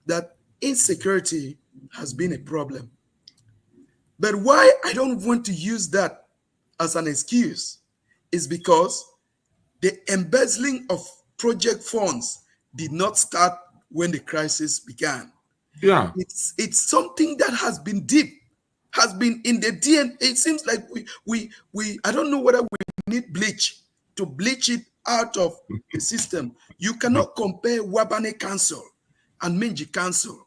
that insecurity has been a problem. But why I don't want to use that as an excuse is because the embezzling of project funds did not start when the crisis began. Yeah. It's something that has been deep, has been in the DNA. It seems like we I don't know whether we need bleach to bleach it out of the system. You cannot compare Wabane Council and Minji Council.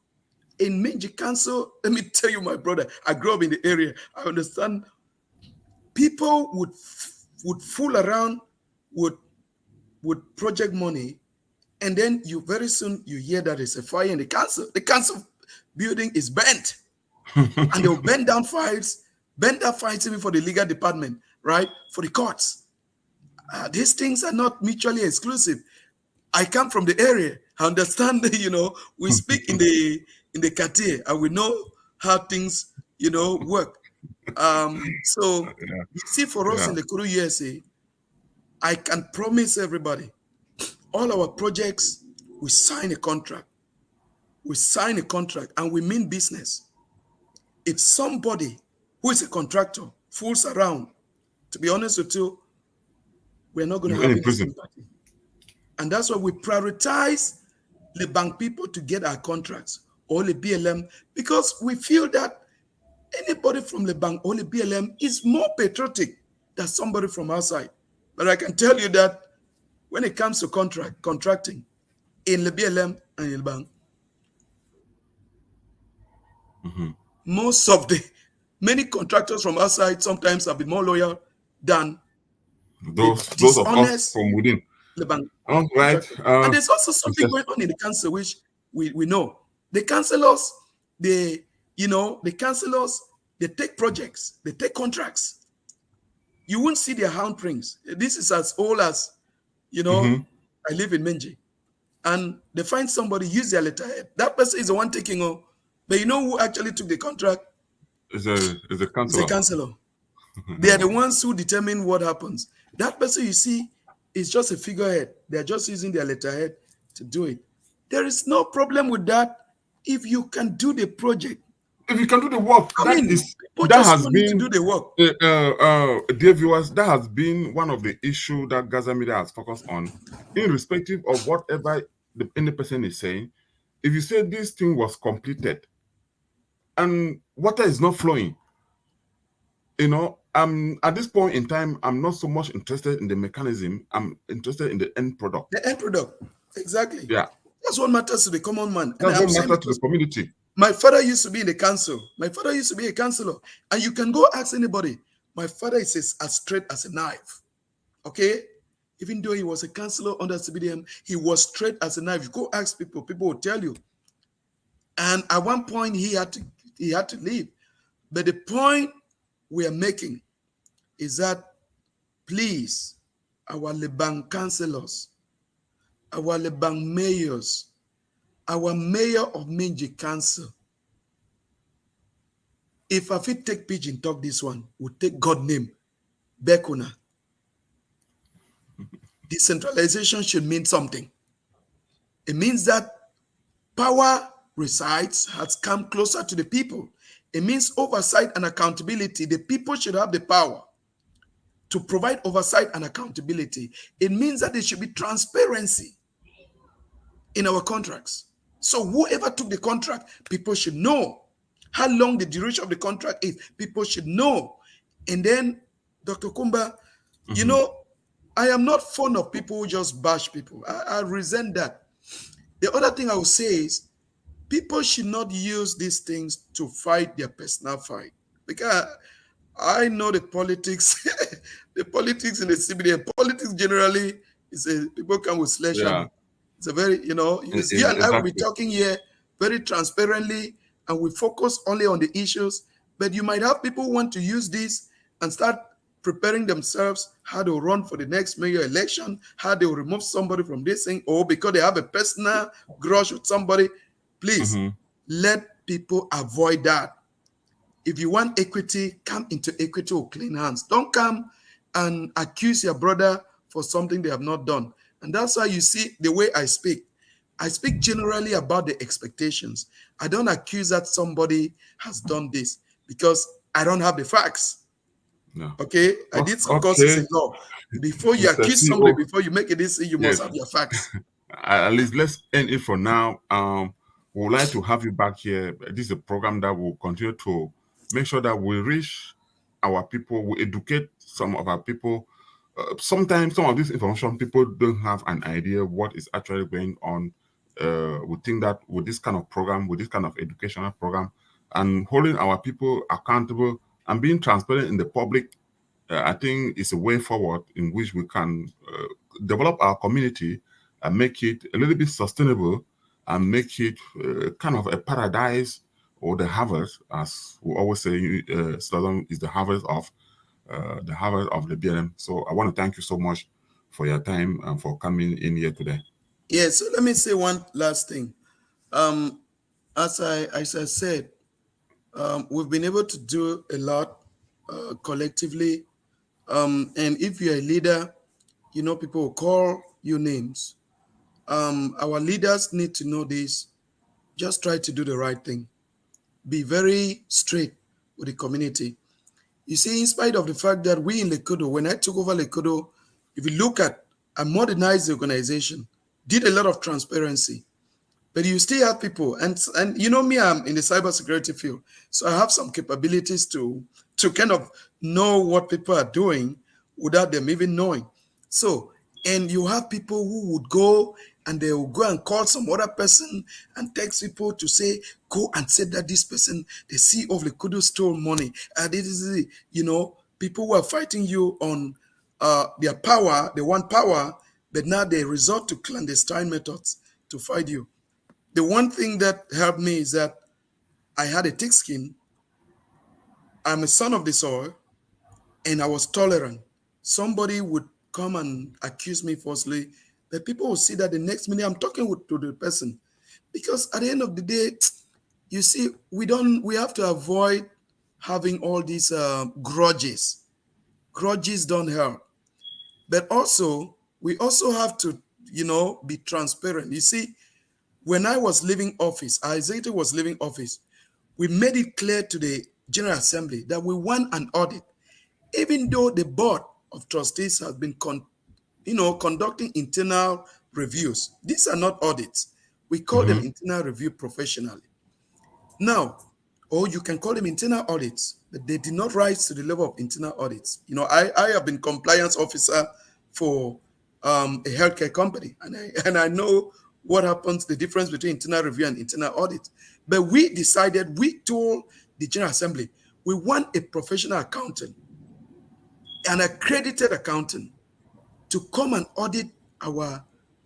In Minji Council, let me tell you, my brother, I grew up in the area. I understand people would fool around with project money, and then you very soon you hear that there's a fire in the council. The council building is bent, and they'll bend down files, bend down files even for the legal department, right? For the courts. These things are not mutually exclusive. I come from the area. I understand, we speak in the cartier, and we know how things, work. So Yeah. you see, for us Yeah. in LECUDO USA, I can promise everybody, all our projects, we sign a contract. We sign a contract and we mean business. If somebody who is a contractor fools around, to be honest with you, we're not going to You have end in any prison. sympathy. And that's why we prioritize the bank people to get our contracts or the BLM, because we feel that anybody from the bank or the BLM is more patriotic than somebody from outside. But I can tell you that when it comes to contracting in the BLM and in the bank, most of the many contractors from outside sometimes have been more loyal than the Those of us dishonest from within. Lebanon All right. contractors. And there's also something going on in the council, which we know. The councillors, the councillors, they take projects, they take contracts. You won't see their handprints. This is as old as, I live in Menji. And they find somebody, use their letterhead. That person is the one taking on. But you know who actually took the contract? Is a It's a counselor. councillor. They are the ones who determine what happens. That person you see is just a figurehead. They're just using their letterhead to do it. There is no problem with that if you can do the project. If you can do the work, I mean, people that just has don't need to been do the work. dear viewers, that has been one of the issues that Gaza Media has focused on, irrespective of whatever any person is saying. If you say this thing was completed and water is not flowing, at this point in time, I'm not so much interested in the mechanism. I'm interested in the end product. The end product. Exactly. Yeah. That's what matters to the common man. And That's I'm what saying matters to the because community. my father used to be in the council. My father used to be a councillor. And you can go ask anybody. My father is as straight as a knife. Okay? Even though he was a councillor under CBDM, he was straight as a knife. You go ask people, people will tell you. And at one point he had to leave. But the point we are making is that, please, our Lebang councillors, our Lebang mayors, our mayor of Minji Council, if I fit take pigeon talk this one, we'll take God name, Bekuna. Decentralization should mean something. It means that power has come closer to the people. It means oversight and accountability. The people should have the power to provide oversight and accountability. It means that there should be transparency in our contracts. So whoever took the contract, people should know how long the duration of the contract is. People should know. And then, Dr. Kumba, I am not fond of people who just bash people. I resent that. The other thing I would say is people should not use these things to fight their personal fight. Because I know the politics, the politics in the CBD, politics generally is people come with sledgehammer. Yeah. It's a very, you and I will be Exactly. talking here very transparently, and we focus only on the issues. But you might have people who want to use this and start preparing themselves, how they'll run for the next mayor election, how they'll remove somebody from this thing, or because they have a personal grudge with somebody. Please Mm-hmm. let people avoid that. If you want equity, come into equity with clean hands. Don't come and accuse your brother for something they have not done. And that's why you see the way I speak. I speak generally about the expectations. I don't accuse that somebody has done this because I don't have the facts. Yeah. Okay, I did some courses Okay, in law. Before you Mr. accuse somebody, CEO. before you make a decision, you must Yes. have your facts. At least let's end it for now. We would like to have you back here. This is a program that will continue to make sure that we reach our people, we educate some of our people. Sometimes some of this information people don't have an idea what is actually going on. We think that with this kind of program, with this kind of educational program, and holding our people accountable and being transparent in the public, I think it's a way forward in which we can develop our community and make it a little bit sustainable and make it kind of a paradise or the harvest, as we always say, Southern is the harvest of the BLM. So I want to thank you so much for your time and for coming in here today. Yeah, so let me say one last thing. Um, as I said, we've been able to do a lot collectively. And if you're a leader, you know, people will call you names. Our leaders need to know this. Just try to do the right thing. Be very straight with the community. You see, in spite of the fact that we in LECUDO, when I took over LECUDO, if you look at, I modernized the organization, did a lot of transparency. But you still have people, and you know me, I'm in the cybersecurity field, so I have some capabilities to kind of know what people are doing without them even knowing. So, and you have people who would go and they will go and call some other person and text people to say, go and say that this person, the CEO of LECUDO, stole money. This is, you know, people who are fighting you on their power, they want power, but now they resort to clandestine methods to fight you. The one thing that helped me is that I had a thick skin. I'm a son of the soil, and I was tolerant. Somebody would come and accuse me falsely, but people will see that the next minute I'm talking to the person. Because at the end of the day, you see, we have to avoid having all these grudges. Grudges don't help. But also, we also have to, you know, be transparent. You see, when I was leaving office, our executive was leaving office, we made it clear to the General Assembly that we want an audit, even though the board of trustees has been, conducting internal reviews. These are not audits. We call them Mhm. internal review professionally. Now, or you can call them internal audits, but they did not rise to the level of internal audits. You know, I have been compliance officer for a healthcare company, and I know what happens, the difference between internal review and internal audit. But we told the General Assembly, we want a professional accountant, an accredited accountant, to come and audit our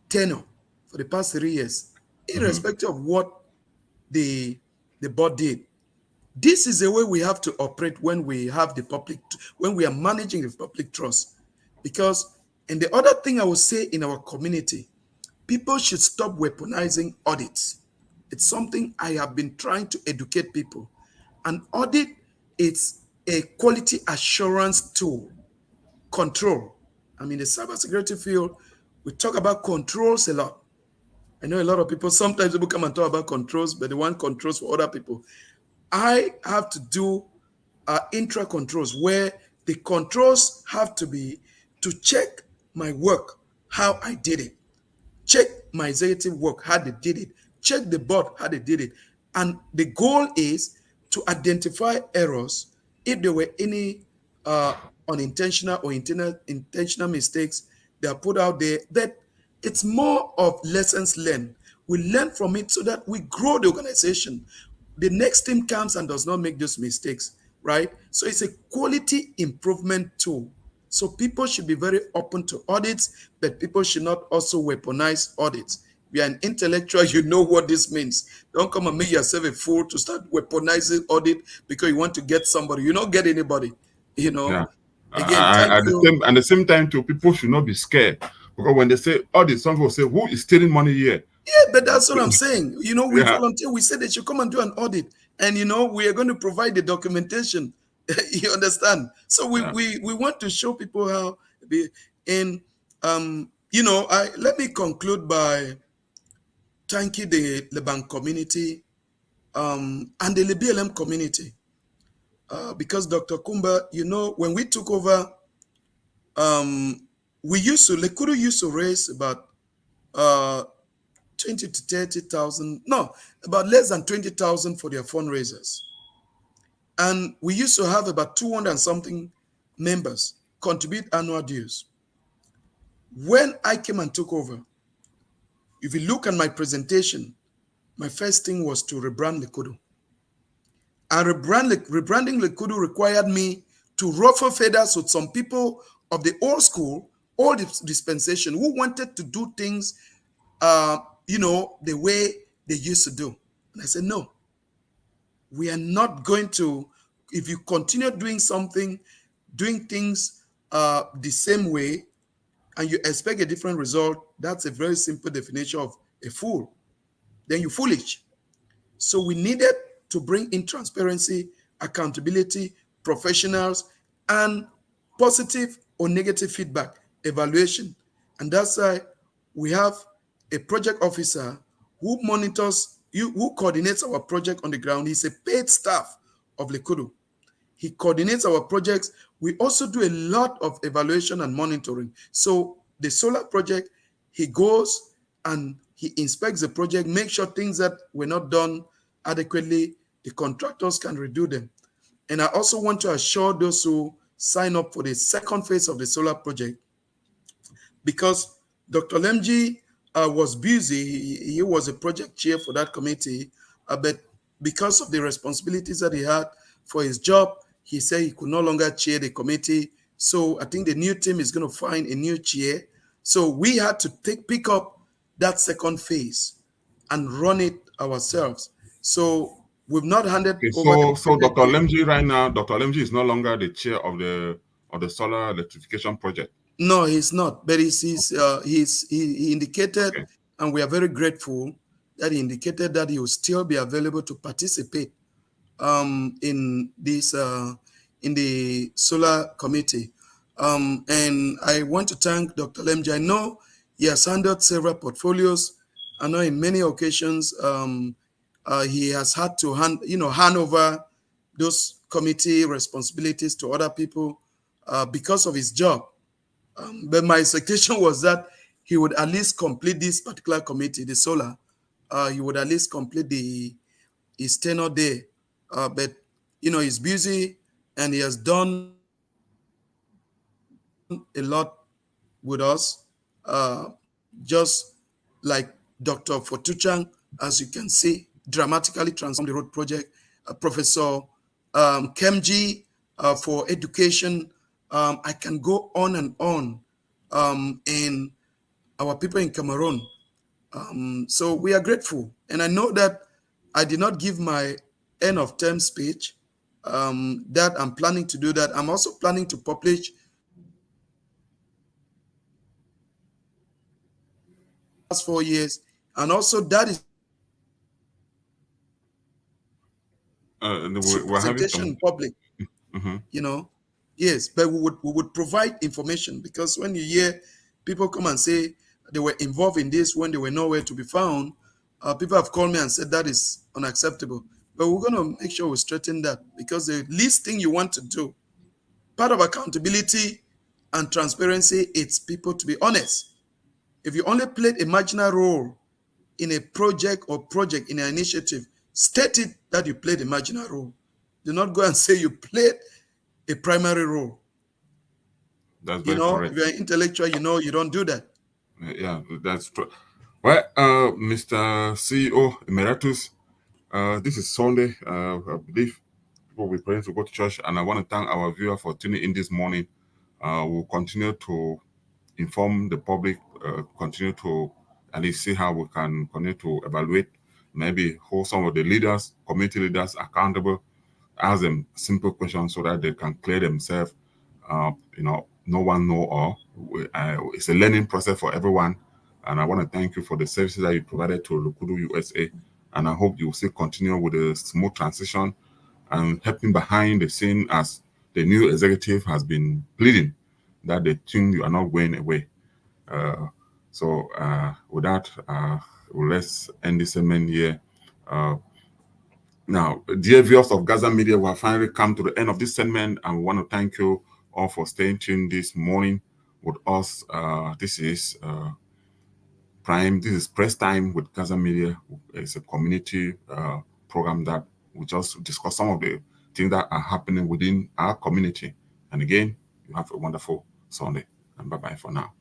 tenure for the past 3 years, Mhm. irrespective of what the the board did. This is the way we have to operate when we have the public, when we are managing the public trust. Because, and the other thing I would say in our community, people should stop weaponizing audits. It's something I have been trying to educate people. An audit is a quality assurance tool, control. I mean, the cybersecurity field, we talk about controls a lot. I know a lot of people, sometimes people come and talk about controls, but they want controls for other people. I have to do intra controls where the controls have to be to check my work, how I did it, check my executive work, how they did it, check the board, how they did it. And the goal is to identify errors if there were any unintentional or intentional mistakes that are put out there, that it's more of lessons learned. We learn from it so that we grow the organization. The next team comes and does not make those mistakes, right? So it's a quality improvement tool. So people should be very open to audits, but people should not also weaponize audits. If you're an intellectual, you know what this means. Don't come and make yourself a fool to start weaponizing audit because you want to get somebody. You don't get anybody, you Yeah. know. Again, thank you. At the same time, too, people should not be scared, because when they say all the some people say, "Who is stealing money here?" Yeah, but that's what I'm saying. We Yeah, volunteer. We said they should come and do an audit, and we are going to provide the documentation. You understand? So we, yeah. we want to show people how. And I let me conclude by thanking the Lebang community and the BLM community because Dr. Kumba, when we took over, LECUDO used to raise about uh, 20 to 30,000, no, about less than 20,000 for their fundraisers. And we used to have about 200 and something members contribute annual dues. When I came and took over, if you look at my presentation, my first thing was to rebrand LECUDO. And rebranding LECUDO required me to ruffle feathers with some people of the old school, old dispensation, who wanted to do things, the way they used to do. And I said, no, we are not going to, if you continue doing things the same way, and you expect a different result, that's a very simple definition of a fool. Then you're foolish. So we needed to bring in transparency, accountability, professionals, and positive or negative feedback, evaluation. And that's why we have a project officer who monitors, who coordinates our project on the ground. He's a paid staff of LECUDO. He coordinates our projects. We also do a lot of evaluation and monitoring. So the solar project, he goes and he inspects the project, makes sure things that were not done adequately, the contractors can redo them. And I also want to assure those who sign up for the second phase of the solar project, because Dr. Lemji was busy. He was a project chair for that committee, but because of the responsibilities that he had for his job, he said he could no longer chair the committee. So I think the new team is going to find a new chair. So we had to pick up that second phase and run it ourselves. So we've not handed Okay, over the so project Dr. yet. Lemji right now, Dr. Lemji is no longer the chair of the solar electrification project. No, he's not. But he indicated, Okay. and we are very grateful that he indicated that he will still be available to participate in the solar committee. And I want to thank Dr. Lemji. I know he has handled several portfolios. I know in many occasions he has had to hand over those committee responsibilities to other people because of his job. But my expectation was that he would at least complete this particular committee, the solar. He would at least complete his tenure there. But he's busy and he has done a lot with us. Just like Dr. Fortuchang, as you can see, dramatically transformed the road project. Professor Kemji for education. I can go on and on. And our people in Cameroon. So we are grateful. And I know that I did not give my end of term speech, that I'm planning to do that. I'm also planning to publish last 4 years. And also that is We're having presentation some. in public, Mhm. you know. Yes, but we would provide information, because when you hear people come and say they were involved in this when they were nowhere to be found, people have called me and said that is unacceptable. But we're going to make sure we straighten that, because the least thing you want to do, part of accountability and transparency, it's people to be honest. If you only played a marginal role in a project in an initiative, state it that you played a marginal role. Do not go and say you played a primary role. That's very correct. If you're an intellectual, you don't do that. Yeah, that's true. Well, Mr. CEO Emeritus, this is Sunday. I believe people will be praying to go to church, and I want to thank our viewer for tuning in this morning. We'll continue to inform the public, continue to at least see how we can continue to evaluate, maybe hold some of the leaders, community leaders accountable, ask them simple questions so that they can clear themselves no one know all. It's a learning process for everyone. And I want to thank you for the services that you provided to LECUDO USA. And I hope you will still continue with a smooth transition and helping behind the scene as the new executive has been pleading that they think you are not going away. With that, let's end this segment here. Now, dear viewers of Gaza Media, we have finally come to the end of this segment, and we want to thank you all for staying tuned this morning with us. This is Prime. This is Press Time with Gaza Media. It's a community program that we just discuss some of the things that are happening within our community. And again, you have a wonderful Sunday, and bye-bye for now.